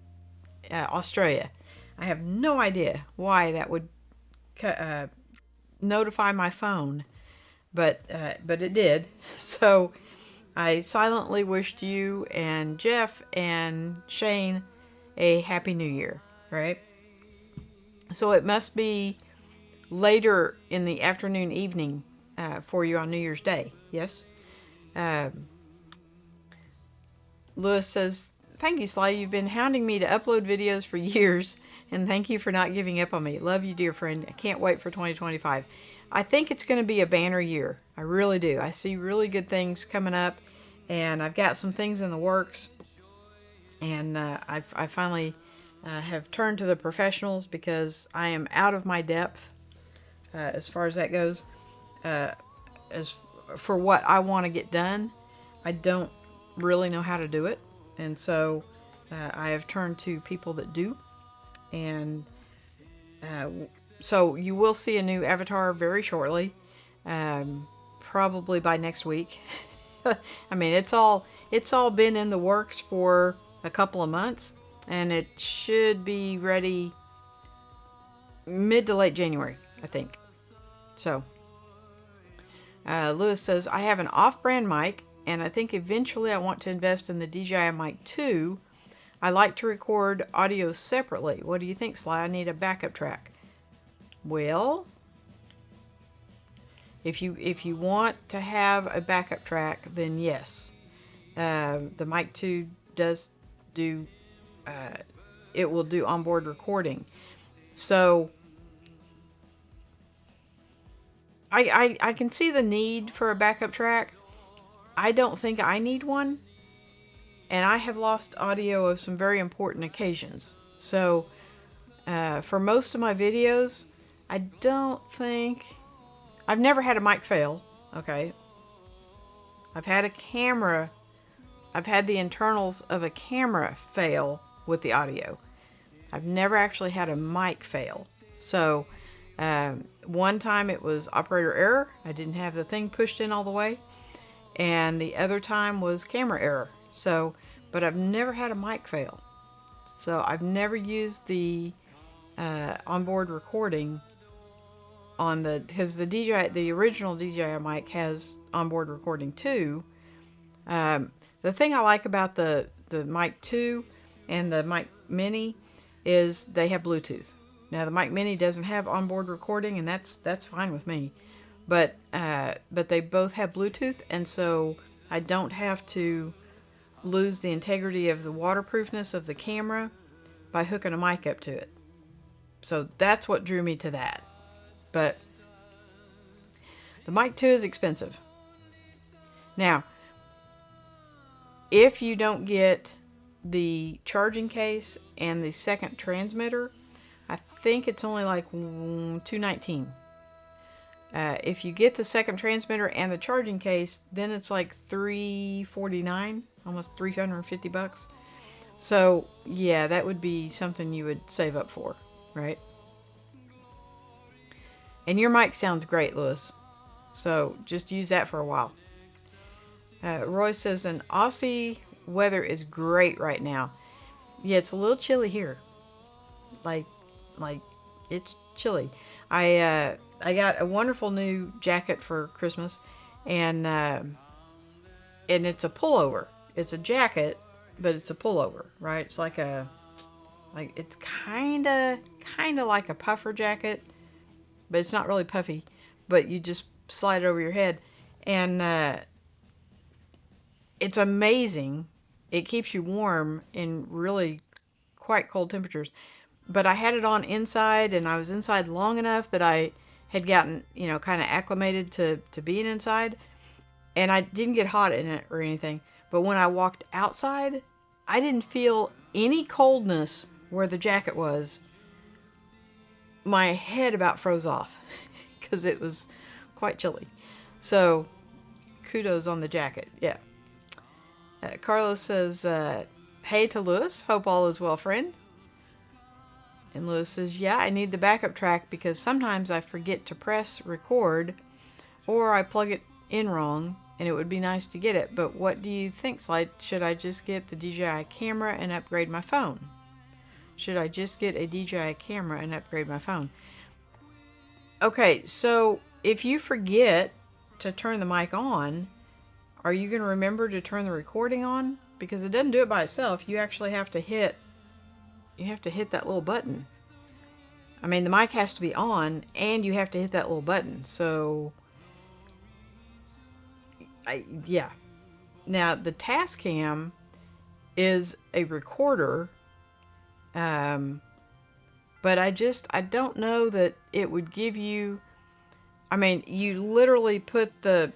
Australia. I have no idea why that would notify my phone, but it did. So I silently wished you and Jeff and Shane a Happy New Year, right? So it must be later in the afternoon, evening for you on New Year's Day, yes? Lewis says, thank you, Sly. You've been hounding me to upload videos for years, and thank you for not giving up on me. Love you, dear friend. I can't wait for 2025. I think it's going to be a banner year. I really do. I see really good things coming up, and I've got some things in the works, and I finally have turned to the professionals because I am out of my depth as far as that goes. As for what I want to get done, I don't really know how to do it, and so I have turned to people that do, and so you will see a new avatar very shortly, probably by next week. It's all been in the works for a couple of months, and it should be ready mid to late January, I think. So Lewis says, I have an off-brand mic, and I think eventually I want to invest in the DJI Mic 2. I like to record audio separately. What do you think, Sly? I need a backup track. Well, if you want to have a backup track, then yes. The Mic 2 does do, it will do onboard recording. So I can see the need for a backup track. I don't think I need one, and I have lost audio of some very important occasions. So for most of my videos, I don't think... I've never had a mic fail, okay? I've had a camera... I've had the internals of a camera fail with the audio. I've never actually had a mic fail. So one time it was operator error. I didn't have the thing pushed in all the way. And the other time was camera error. So, but I've never had a mic fail. So I've never used the onboard recording on the, because the original DJI mic has onboard recording too. The thing I like about the Mic 2 and the Mic Mini is they have Bluetooth. Now the Mic Mini doesn't have onboard recording, and that's fine with me. But they both have Bluetooth, and so I don't have to lose the integrity of the waterproofness of the camera by hooking a mic up to it. So that's what drew me to that. But the Mic 2 is expensive. Now, if you don't get the charging case and the second transmitter, I think it's only like $219. If you get the second transmitter and the charging case, then it's like $349, almost $350. So yeah, that would be something you would save up for, right? And your mic sounds great, Lewis. So just use that for a while. Roy says, an Aussie weather is great right now. Yeah, it's a little chilly here. Like it's chilly. I got a wonderful new jacket for Christmas, and it's a pullover. It's a jacket, but it's a pullover, right? It's it's kind of like a puffer jacket, but it's not really puffy. But you just slide it over your head, and it's amazing. It keeps you warm in really quite cold temperatures. But I had it on inside, and I was inside long enough that I had gotten, kind of acclimated to being inside. And I didn't get hot in it or anything. But when I walked outside, I didn't feel any coldness where the jacket was. My head about froze off because it was quite chilly. So kudos on the jacket. Yeah. Carlos says, hey to Lewis. Hope all is well, friend. And Lewis says, yeah, I need the backup track because sometimes I forget to press record or I plug it in wrong, and it would be nice to get it. But what do you think, Slide? Should I just get the DJI camera and upgrade my phone? Should I just get a DJI camera and upgrade my phone? Okay, so if you forget to turn the mic on, are you going to remember to turn the recording on? Because it doesn't do it by itself. You actually have to hit that little button. I mean, the mic has to be on, and you have to hit that little button. So, yeah. Now, the Tascam is a recorder, but I don't know that it would give you... I mean, you literally put the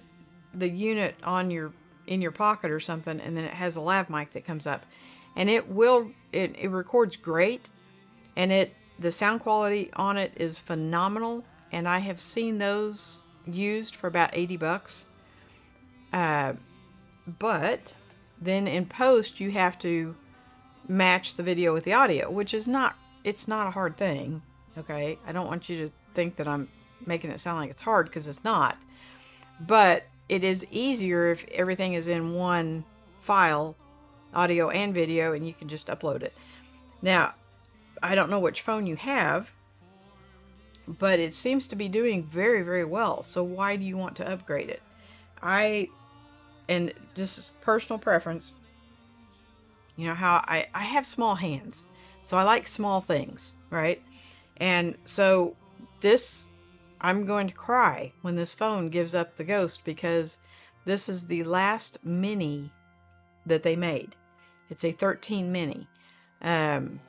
unit on in your pocket or something, and then it has a lav mic that comes up, and it records great, and the sound quality on it is phenomenal, and I have seen those used for about $80. But then in post you have to match the video with the audio, which is not a hard thing. Okay, I don't want you to think that I'm making it sound like it's hard, because it's not. But it is easier if everything is in one file, audio and video, and you can just upload it. Now, I don't know which phone you have, but it seems to be doing very, very well. So why do you want to upgrade it? And this is personal preference, how I have small hands, so I like small things, right? And so I'm going to cry when this phone gives up the ghost, because this is the last mini that they made. It's a 13 mini. And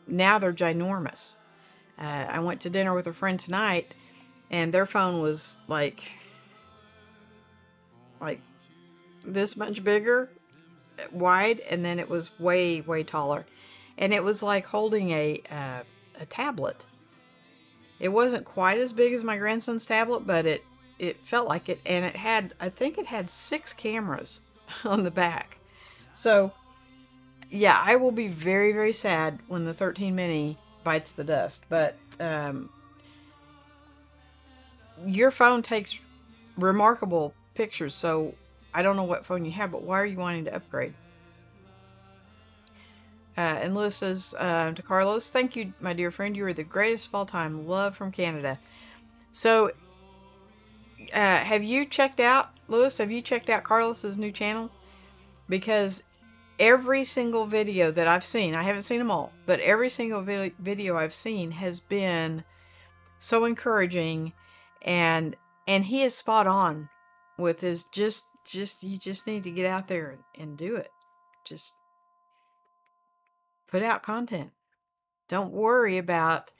now they're ginormous. I went to dinner with a friend tonight, and their phone was like this much bigger, wide, and then it was way, way taller. And it was like holding a tablet. It wasn't quite as big as my grandson's tablet, but it felt like it. And it had, I think it had 6 cameras on the back. So, yeah, I will be very, very sad when the 13 mini bites the dust. But your phone takes remarkable pictures, so I don't know what phone you have, but why are you wanting to upgrade? And Lewis says to Carlos, thank you, my dear friend. You are the greatest of all time. Love from Canada. So, have you checked out, Lewis, have you checked out Carlos's new channel? Because every single video that I've seen, I haven't seen them all, but every single video I've seen has been so encouraging, and he is spot on with his just you just need to get out there and do it. Just put out content. Don't worry about,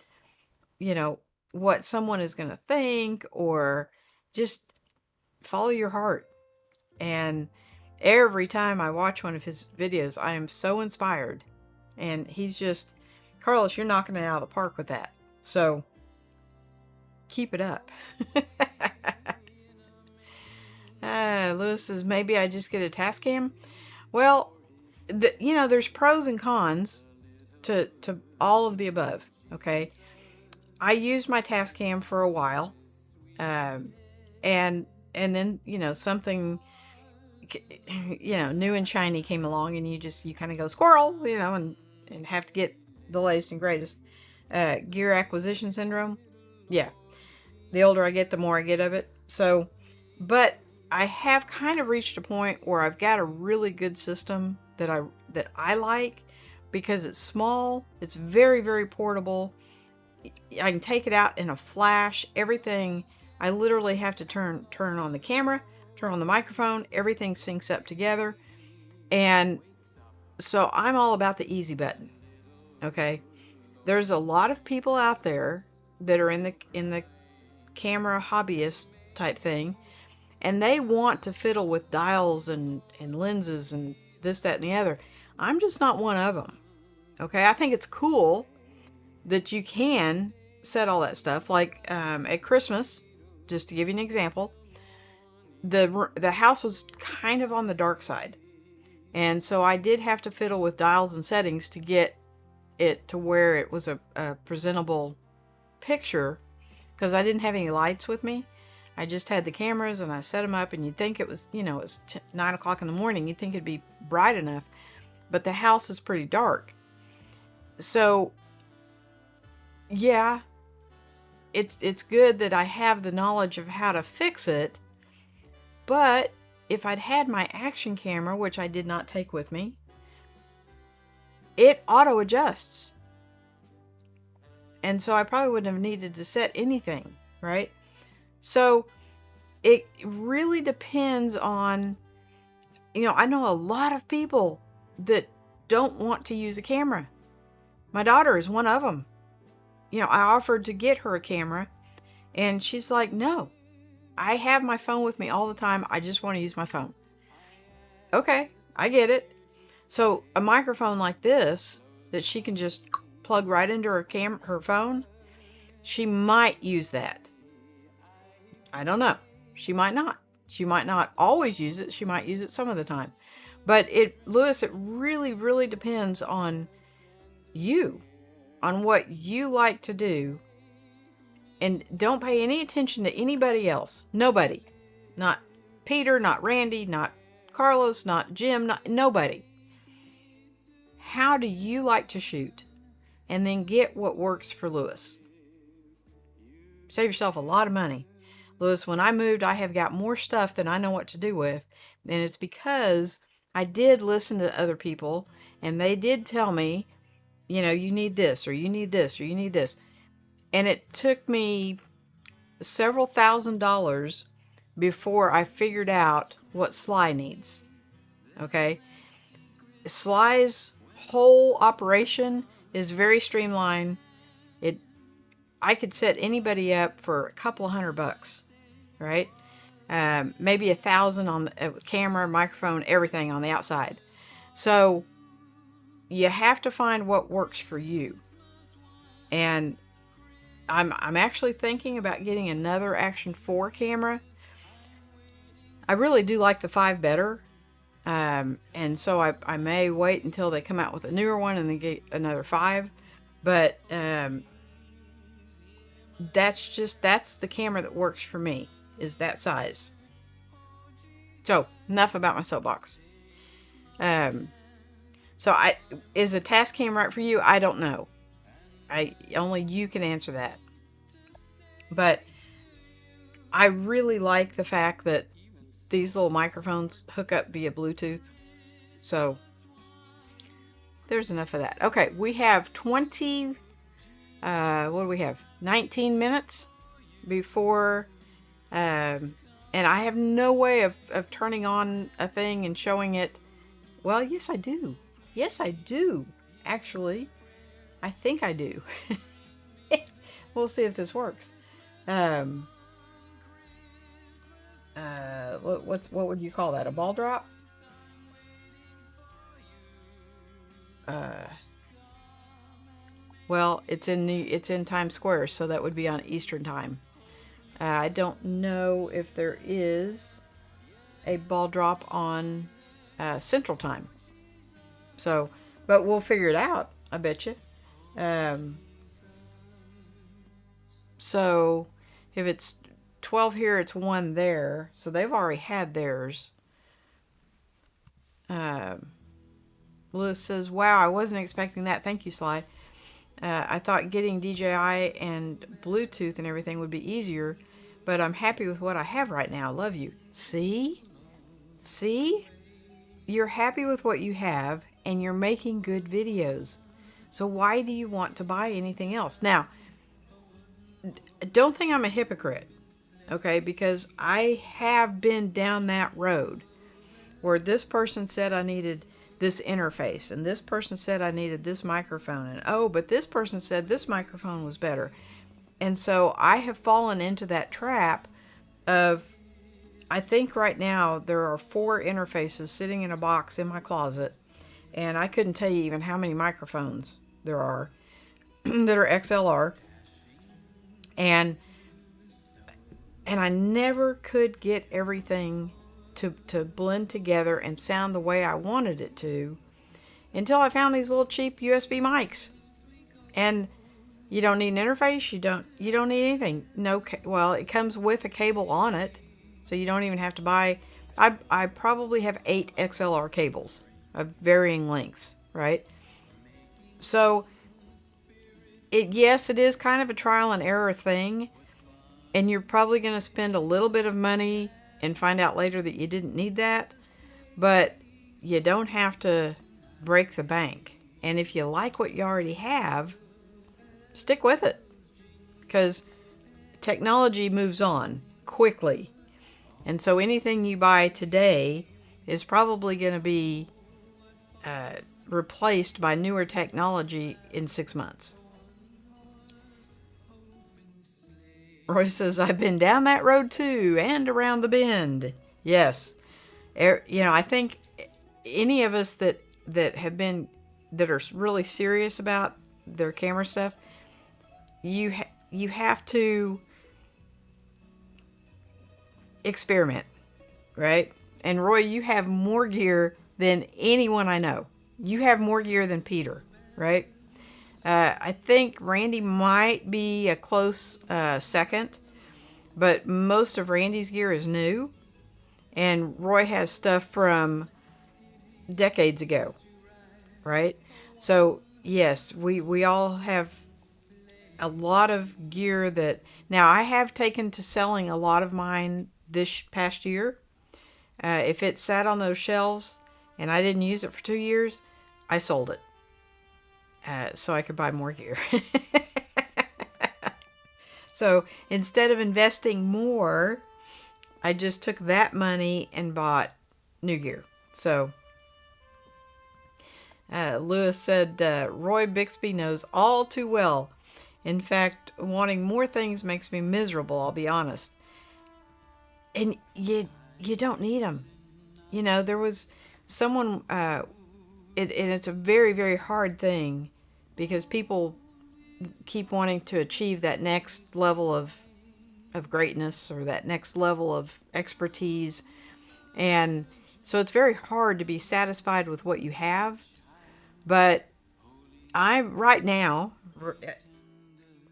what someone is going to think, or just follow your heart. And every time I watch one of his videos, I am so inspired. And he's just, Carlos, you're knocking it out of the park with that. So keep it up. Lewis says, maybe I just get a Tascam. Well, there's pros and cons to all of the above. Okay. I used my Tascam for a while. And then, something, new and shiny came along, and you kind of go squirrel, and have to get the latest and greatest. Gear acquisition syndrome. Yeah. The older I get, the more I get of it. So, but I have kind of reached a point where I've got a really good system that I like, because it's small, it's very, very portable. I can take it out in a flash. Everything, I literally have to turn on the camera, turn on the microphone, everything syncs up together. And so I'm all about the easy button. Okay? There's a lot of people out there that are in the camera hobbyist type thing, and they want to fiddle with dials and lenses and this, that, and the other. I'm just not one of them. Okay? I think it's cool that you can set all that stuff. Like at Christmas, just to give you an example, the house was kind of on the dark side. And so I did have to fiddle with dials and settings to get it to where it was a presentable picture, because I didn't have any lights with me. I just had the cameras, and I set them up, and you'd think it was, it was 9 o'clock in the morning. You'd think it'd be bright enough, but the house is pretty dark. So, yeah, it's good that I have the knowledge of how to fix it, but if I'd had my action camera, which I did not take with me, it auto adjusts. And so I probably wouldn't have needed to set anything, right? So it really depends on, I know a lot of people that don't want to use a camera. My daughter is one of them. I offered to get her a camera, and she's like, no, I have my phone with me all the time. I just want to use my phone. Okay, I get it. So a microphone like this that she can just plug right into her phone, she might use that. I don't know. She might not. She might not always use it. She might use it some of the time. But Lewis, it really, really depends on you, on what you like to do. And don't pay any attention to anybody else. Nobody. Not Peter, not Randy, not Carlos, not Jim, nobody. How do you like to shoot? And then get what works for Lewis. Save yourself a lot of money. Lewis, when I moved, I have got more stuff than I know what to do with. And it's because I did listen to other people, and they did tell me, you need this, or you need this, or you need this. And it took me several $1,000s before I figured out what Sly needs. Okay? Sly's whole operation is very streamlined. I could set anybody up for a couple of $100, right? Maybe 1,000 on the camera, microphone, everything on the outside. So you have to find what works for you. And I'm actually thinking about getting another Action 4 camera. I really do like the 5 better. And so I may wait until they come out with a newer one and then get another 5. But that's the camera that works for me, is that size. So enough about my soapbox. So is a Tascam right for you? I don't know. Only you can answer that. But I really like the fact that these little microphones hook up via Bluetooth. So there's enough of that. Okay, we have 20, what do we have? 19 minutes before, and I have no way of turning on a thing and showing it. Well, yes, I do. Yes, I do. Actually, I think I do. We'll see if this works. What would you call that? A ball drop? Well, it's in Times Square, so that would be on Eastern Time. I don't know if there is a ball drop on Central Time. So, but we'll figure it out, I bet you. So, if it's 12 here, it's 1 there. So they've already had theirs. Lewis says, wow, I wasn't expecting that. Thank you, Sly. I thought getting DJI and Bluetooth and everything would be easier, but I'm happy with what I have right now. Love you. See? See? You're happy with what you have, and you're making good videos. So why do you want to buy anything else? Now, don't think I'm a hypocrite, okay? Because I have been down that road where this person said I needed this interface, and this person said I needed this microphone, and oh, but this person said this microphone was better. And so I have fallen into that trap of, I think right now there are 4 interfaces sitting in a box in my closet, and I couldn't tell you even how many microphones there are that are XLR, and I never could get everything to blend together and sound the way I wanted it to until I found these little cheap USB mics. And you don't need an interface, you don't need anything. Well, it comes with a cable on it, so you don't even have to buy. I probably have 8 XLR cables of varying lengths, right? So yes, it is kind of a trial and error thing, and you're probably going to spend a little bit of money and find out later that you didn't need that, but you don't have to break the bank. And if you like what you already have, stick with it, because technology moves on quickly, and so anything you buy today is probably going to be replaced by newer technology in 6 months. Roy says, I've been down that road too, and around the bend. Yes. I think any of us that are really serious about their camera stuff, you have to experiment, right? And Roy, you have more gear than anyone I know. You have more gear than Peter, right? I think Randy might be a close second, but most of Randy's gear is new, and Roy has stuff from decades ago, right? So yes, we all have a lot of gear that, now I have taken to selling a lot of mine this past year. If it sat on those shelves and I didn't use it for 2 years, I sold it. So I could buy more gear. So instead of investing more, I just took that money and bought new gear. So Lewis said, Roy Bixby knows all too well. In fact, wanting more things makes me miserable, I'll be honest. And you don't need them. You know, there was someone, and it's a very, very hard thing because people keep wanting to achieve that next level of greatness or that next level of expertise. And so it's very hard to be satisfied with what you have. But right now,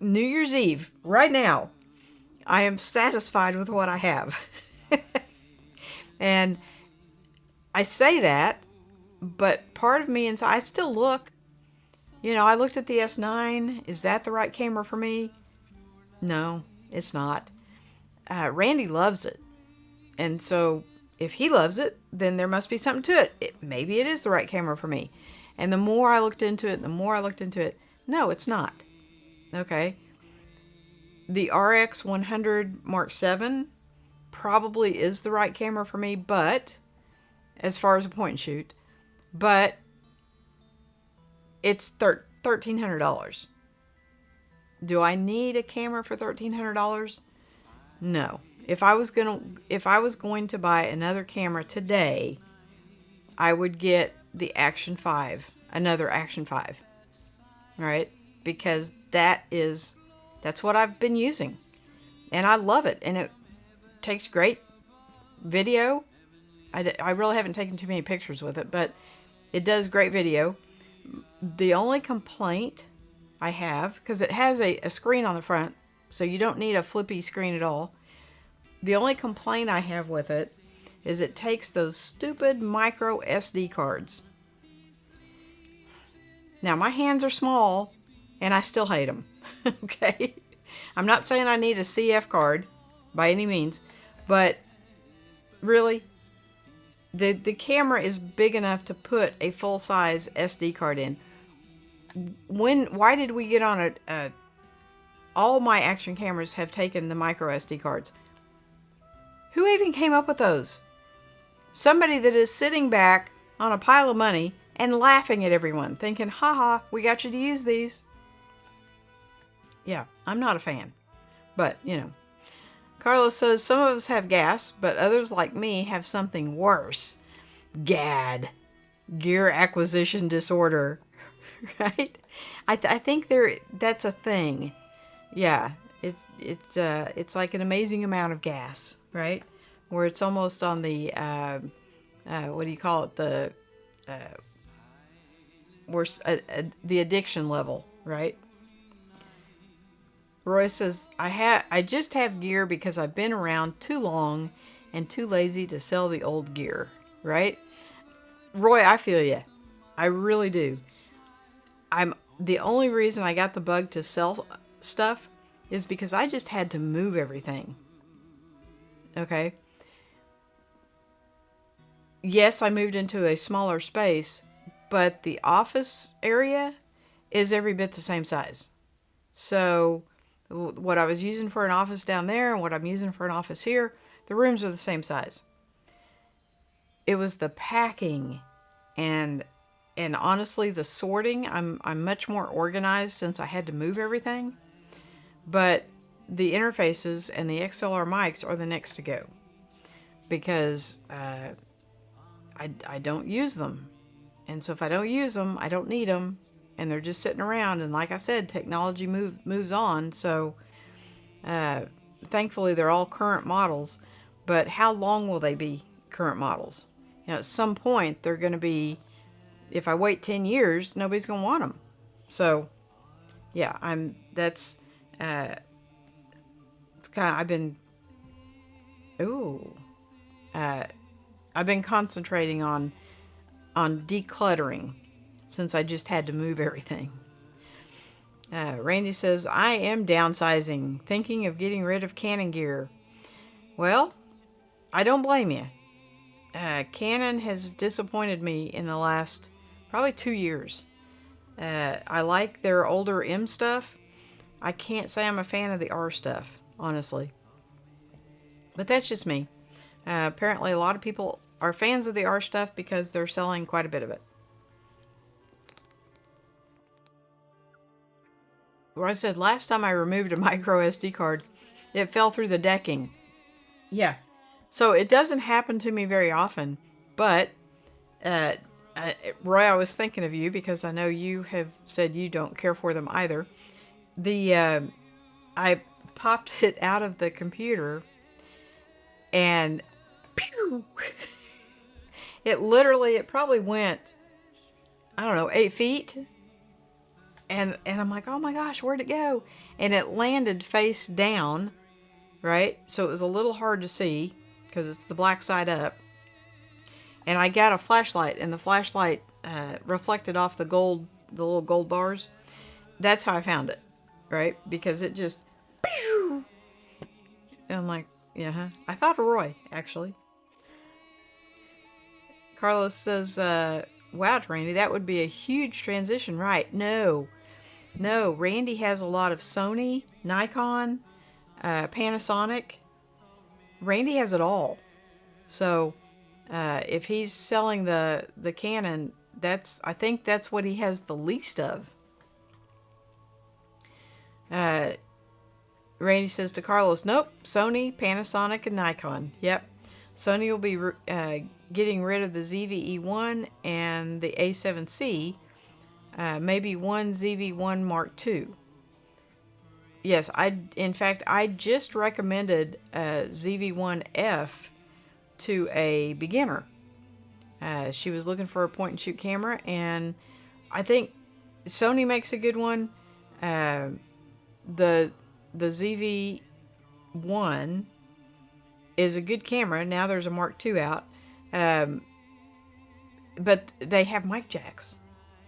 New Year's Eve, right now, I am satisfied with what I have. And I say that, but part of me inside, I still look. You know, I looked at the S9. Is that the right camera for me? No, it's not. Randy loves it. And so if he loves it, then there must be something to it. Maybe it is the right camera for me. And the more I looked into it, no, it's not. Okay. The RX 100 Mark 7 probably is the right camera for me, but as far as a point and shoot, but it's $1,300. Do I need a camera for $1,300? No. If I was going to buy another camera today, I would get the Action 5, another Action 5. Right? Because that's what I've been using. And I love it. And it takes great video. I really haven't taken too many pictures with it, but it does great video. The only complaint I have, because it has a screen on the front, so you don't need a flippy screen at all. The only complaint I have with it is it takes those stupid micro SD cards. Now, my hands are small, and I still hate them. Okay? I'm not saying I need a CF card by any means, but really, the camera is big enough to put a full-size SD card in. Why did we get on all my action cameras have taken the micro SD cards? Who even came up with those? Somebody that is sitting back on a pile of money and laughing at everyone, thinking, haha, we got you to use these. Yeah, I'm not a fan. But, you know. Carlos says, some of us have gas, but others like me have something worse. GAD. Gear acquisition disorder. Right? I think that's a thing. Yeah, it's like an amazing amount of gas, right? Where it's almost on the what do you call it? The the addiction level, right? Roy says, I just have gear because I've been around too long and too lazy to sell the old gear, right? Roy, I feel you. I really do. The only reason I got the bug to sell stuff is because I just had to move everything. Okay? Yes, I moved into a smaller space, but the office area is every bit the same size. So what I was using for an office down there and what I'm using for an office here, the rooms are the same size. It was the packing and honestly the sorting. I'm much more organized since I had to move everything. But the interfaces and the XLR mics are the next to go because I don't use them. And so if I don't use them, I don't need them. And they're just sitting around. And like I said, technology moves on. So thankfully, they're all current models. But how long will they be current models? You know, at some point, they're going to be, if I wait 10 years, nobody's going to want them. So, yeah, it's kind of, I've been concentrating on decluttering since I just had to move everything. Randy says, I am downsizing, thinking of getting rid of Canon gear. Well, I don't blame you. Canon has disappointed me in the last probably 2 years. I like their older M stuff. I can't say I'm a fan of the R stuff, honestly. But that's just me. Apparently a lot of people are fans of the R stuff because they're selling quite a bit of it. where I said last time I removed a micro SD card, it fell through the decking. Yeah. So it doesn't happen to me very often, but uh, Roy, I was thinking of you because I know you have said you don't care for them either. The I popped it out of the computer and pew, it probably went, I don't know, 8 feet. And I'm like, oh my gosh, where'd it go? And it landed face down, right? So it was a little hard to see because it's the black side up. And I got a flashlight, and the flashlight reflected off the little gold bars. That's how I found it, right? Because it just, pew! And I'm like, yeah, huh? I thought of Roy, actually. Carlos says, wow, Randy, that would be a huge transition, right? No, Randy has a lot of Sony, Nikon, Panasonic. Randy has it all. So if he's selling the Canon, I think that's what he has the least of. Randy says to Carlos, nope, Sony, Panasonic, and Nikon. Yep. Sony will be getting rid of the ZVE1 and the A7C, maybe one ZV1 Mark II. Yes, in fact, I just recommended ZV1F to a beginner. She was looking for a point-and-shoot camera, and I think Sony makes a good one. The ZV1 is a good camera. Now there's a Mark II out. But they have mic jacks.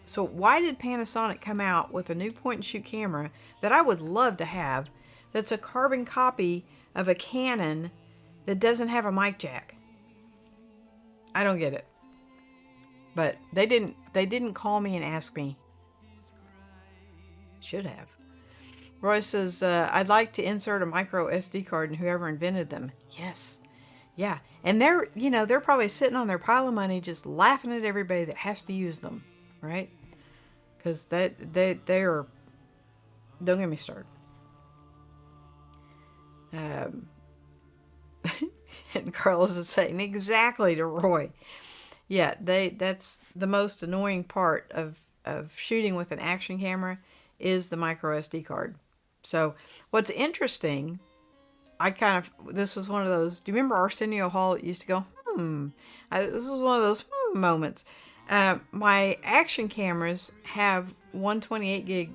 So why did Panasonic come out with a new point-and-shoot camera that I would love to have that's a carbon copy of a Canon that doesn't have a mic jack? I don't get it. But they didn't call me and ask me. Should have. Roy says, I'd like to insert a micro SD card in whoever invented them. Yes. Yeah. And they're probably sitting on their pile of money just laughing at everybody that has to use them. Right? Because they're, don't get me started. And Carlos is saying exactly to Roy. Yeah, that's the most annoying part of shooting with an action camera is the micro SD card. So what's interesting, this was one of those, do you remember Arsenio Hall that used to go, this was one of those moments. My action cameras have 128 gig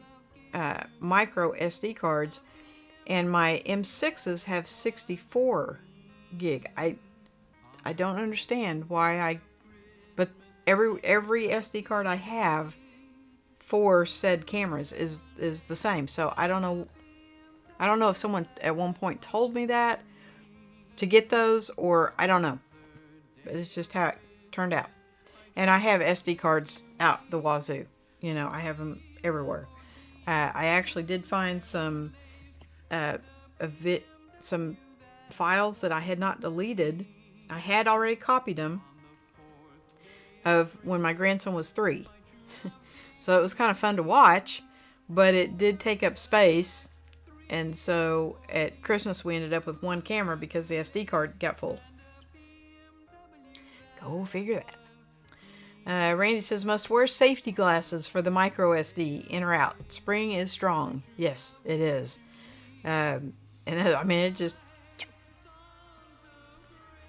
micro SD cards, and my M6s have 64 gig. I don't understand why but every SD card I have for said cameras is the same. So I don't know if someone at one point told me that to get those, or I don't know. But it's just how it turned out. And I have SD cards out the wazoo. I have them everywhere. I actually did find some files that I had not deleted. I had already copied them of when my grandson was 3. So it was kind of fun to watch, but it did take up space. And so at Christmas we ended up with one camera because the SD card got full. Go figure that. Randy says, must wear safety glasses for the micro SD, in or out. Spring is strong. Yes, it is. And I mean, it just...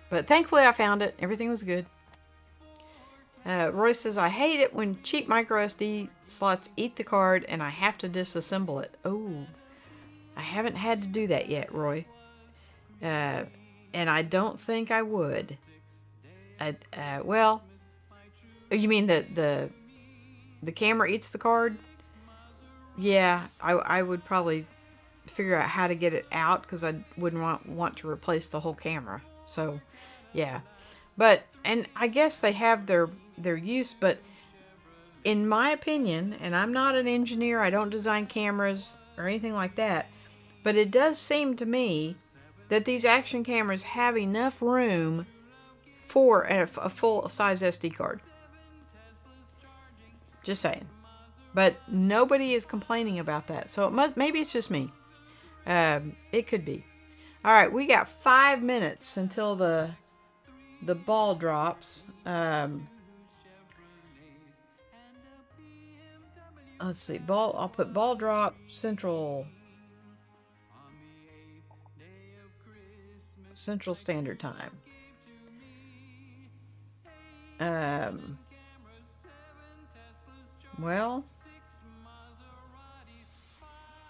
But thankfully I found it. Everything was good. Roy says, I hate it when cheap micro SD slots eat the card and I have to disassemble it. Oh, I haven't had to do that yet, Roy. And I don't think I would. Well... You mean the camera eats the card? Yeah, I would probably figure out how to get it out because I wouldn't want to replace the whole camera. So, yeah. And I guess they have their use, but in my opinion, and I'm not an engineer, I don't design cameras or anything like that, but it does seem to me that these action cameras have enough room for a full-size SD card. Just saying. But nobody is complaining about that. So maybe it's just me. It could be. All right, we got 5 minutes until the ball drops. Let's see. Ball. I'll put ball drop Central Standard Time. Well,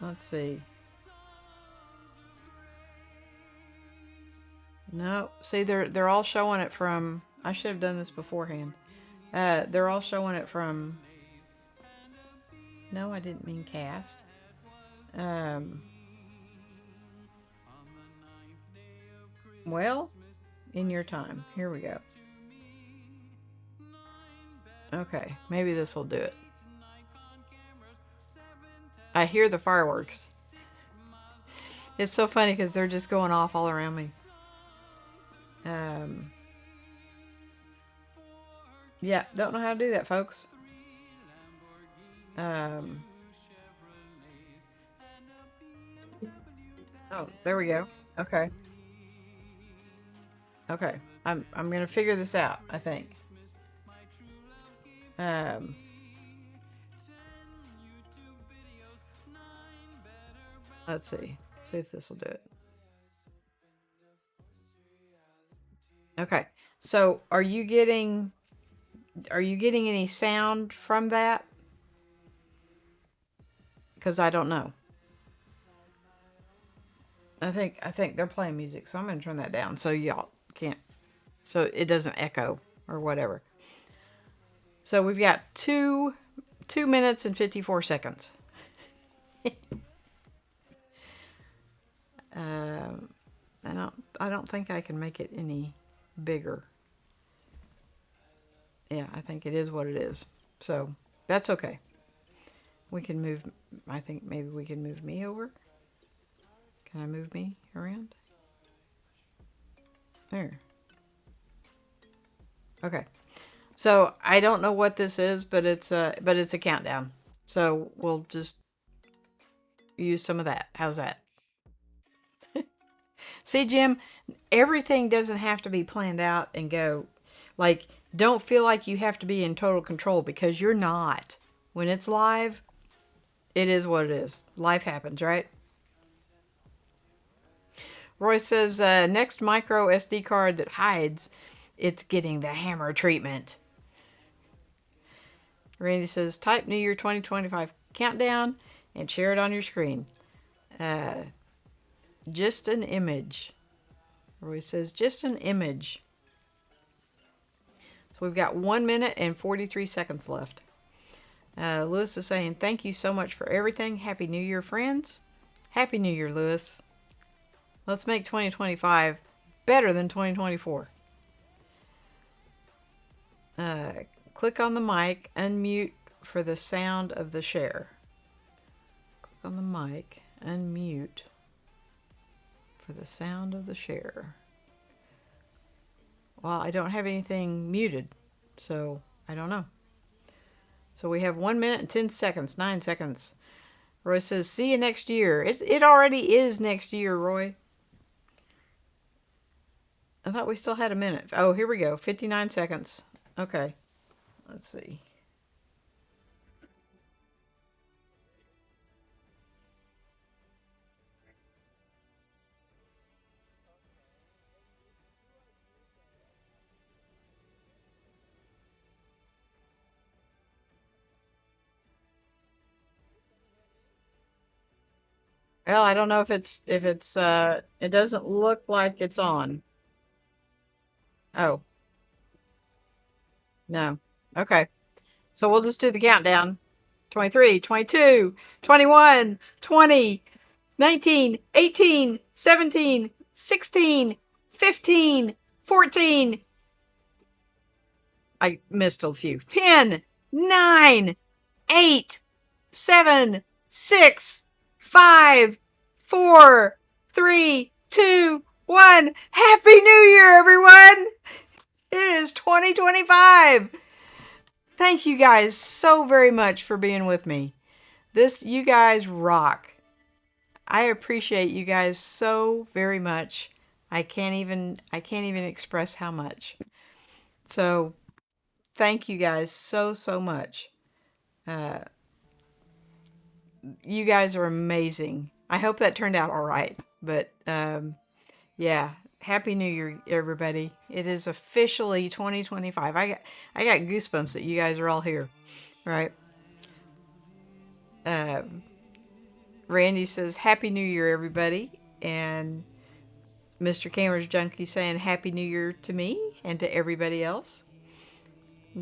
let's see. No, see, they're all showing it from. I should have done this beforehand. They're all showing it from. No, I didn't mean cast. Well, in your time. Here we go. Okay, maybe this will do it. I hear the fireworks. It's so funny because they're just going off all around me. Yeah, don't know how to do that, folks. Oh, there we go. Okay. Okay. I'm gonna figure this out, I think. Let's see. See if this will do it. Okay. So are you getting any sound from that? Because I don't know. I think they're playing music, so I'm gonna turn that down so y'all can't, so it doesn't echo or whatever. So we've got 2 minutes and 54 seconds. I don't think I can make it any bigger. Yeah, I think it is what it is. So that's okay. We can move. I think maybe we can move me over. Can I move me around? There. Okay. So I don't know what this is, but it's a countdown. So we'll just use some of that. How's that? See, Jim, everything doesn't have to be planned out and go. Like, don't feel like you have to be in total control, because you're not. When it's live, it is what it is. Life happens, right? Roy says, next micro SD card that hides, it's getting the hammer treatment. Randy says, type New Year 2025 countdown and share it on your screen. Just an image. Roy says, just an image. So we've got 1 minute and 43 seconds left. Lewis is saying, thank you so much for everything. Happy New Year, friends. Happy New Year, Lewis. Let's make 2025 better than 2024. Click on the mic, unmute for the sound of the share. Click on the mic, unmute for the sound of the share. Well, I don't have anything muted, so I don't know. So we have 1 minute and 10 seconds, 9 seconds. Roy says, see you next year. It already is next year, Roy. I thought we still had a minute. Oh, here we go. 59 seconds. Okay. Let's see. Well, I don't know if it's it doesn't look like it's on. Oh, no. Okay. So we'll just do the countdown. 23, 22, 21, 20, 19, 18, 17, 16, 15, 14. I missed a few. 10, 9, 8, 7, 6, 5, 4, 3, 2, 1. Happy New Year, everyone! It is 2025. thank you guys so very much for being with me. You guys rock. I appreciate you guys so very much. I can't even express how much. So thank you guys so much. Uh, you guys are amazing. I hope that turned out all right. But yeah, Happy New Year, everybody. It is officially 2025. I got goosebumps that you guys are all here, right? Um, Randy says Happy New Year, everybody, and Mr. Cameron's Junkie saying Happy New Year to me and to everybody else.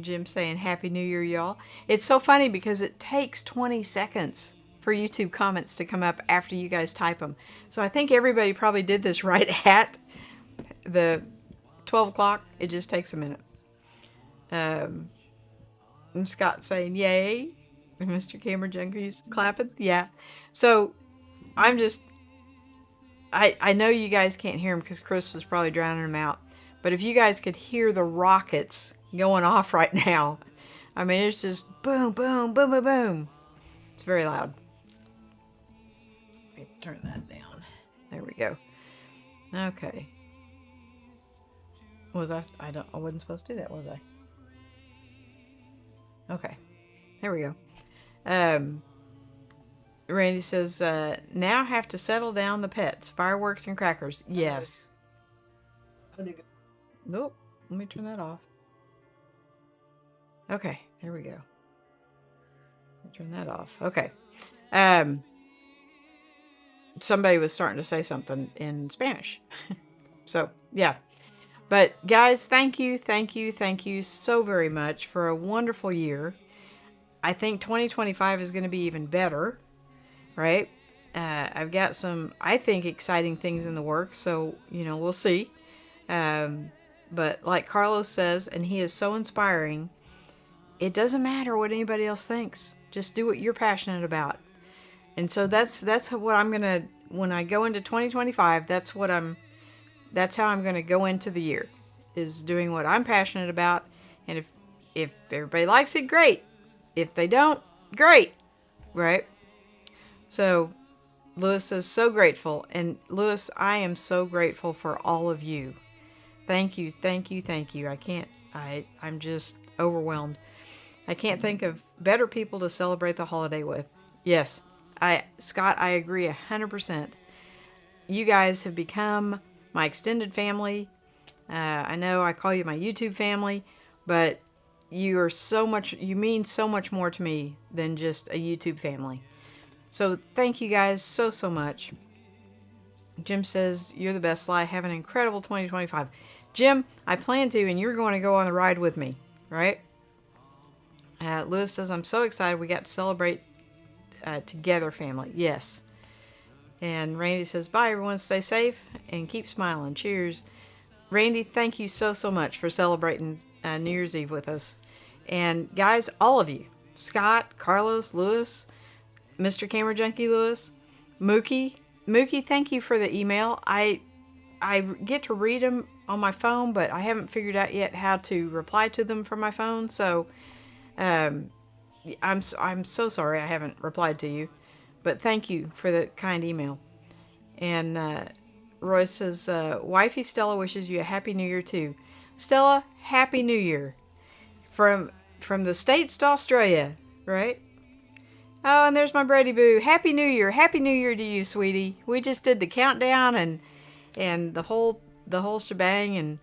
Jim saying Happy New Year, y'all. It's so funny because it takes 20 seconds for YouTube comments to come up after you guys type them. So I think everybody probably did this right at the 12 o'clock. It just takes a minute. Um, and Scott saying yay. And Mr. Cameron Junkie's clapping. Yeah. So I'm just, I know you guys can't hear him because Chris was probably drowning him out. But if you guys could hear the rockets going off right now, I mean, it's just boom, boom, boom, boom, boom. It's very loud. Let me turn that down. There we go. Okay. Was I wasn't supposed to do that, was I? Okay. There we go. Randy says, now have to settle down the pets. Fireworks and crackers. Yes. Nope. Let me turn that off. Okay. There we go. Turn that off. Okay. Somebody was starting to say something in Spanish. So, yeah. But guys, thank you so very much for a wonderful year. I think 2025 is going to be even better, right? I've got some, I think, exciting things in the works, so, we'll see. But like Carlos says, and he is so inspiring, it doesn't matter what anybody else thinks. Just do what you're passionate about. And so that's what I'm going to, when I go into 2025, that's how I'm going to go into the year, is doing what I'm passionate about. And if everybody likes it, great. If they don't, great. Right? So Lewis is so grateful. And Lewis, I am so grateful for all of you. Thank you. I'm just overwhelmed. I can't think of better people to celebrate the holiday with. Yes. Scott, I agree 100%. You guys have become my extended family. I know I call you my YouTube family, but you mean so much more to me than just a YouTube family. So thank you guys so much. Jim says, you're the best, Sly. Have an incredible 2025. Jim, I plan to, and you're going to go on the ride with me, right? Lewis says, I'm so excited we got to celebrate together, family. Yes. And Randy says, bye, everyone. Stay safe and keep smiling. Cheers. Randy, thank you so much for celebrating New Year's Eve with us. And guys, all of you, Scott, Carlos, Lewis, Mr. Camera Junkie Lewis, Mookie, thank you for the email. I get to read them on my phone, but I haven't figured out yet how to reply to them from my phone. So I'm so sorry I haven't replied to you, but thank you for the kind email. And Roy says, wifey Stella wishes you a happy new year too. Stella, happy new year from the States to Australia, right? Oh, and there's my Brady Boo. Happy New Year. Happy New Year to you, sweetie. We just did the countdown and the whole shebang, and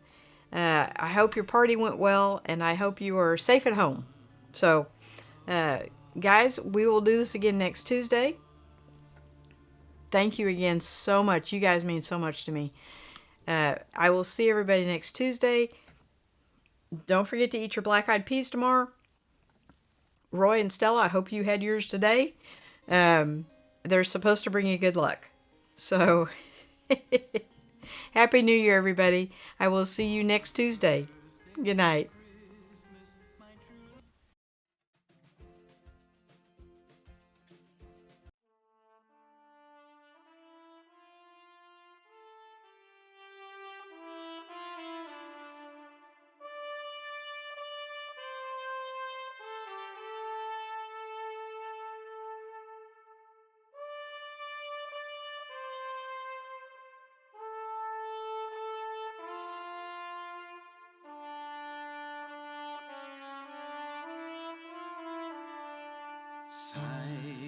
I hope your party went well, and I hope you are safe at home. So, guys, we will do this again next Tuesday. Thank you again so much. You guys mean so much to me. I will see everybody next Tuesday. Don't forget to eat your black-eyed peas tomorrow. Roy and Stella, I hope you had yours today. They're supposed to bring you good luck. So, Happy New Year, everybody. I will see you next Tuesday. Good night. Side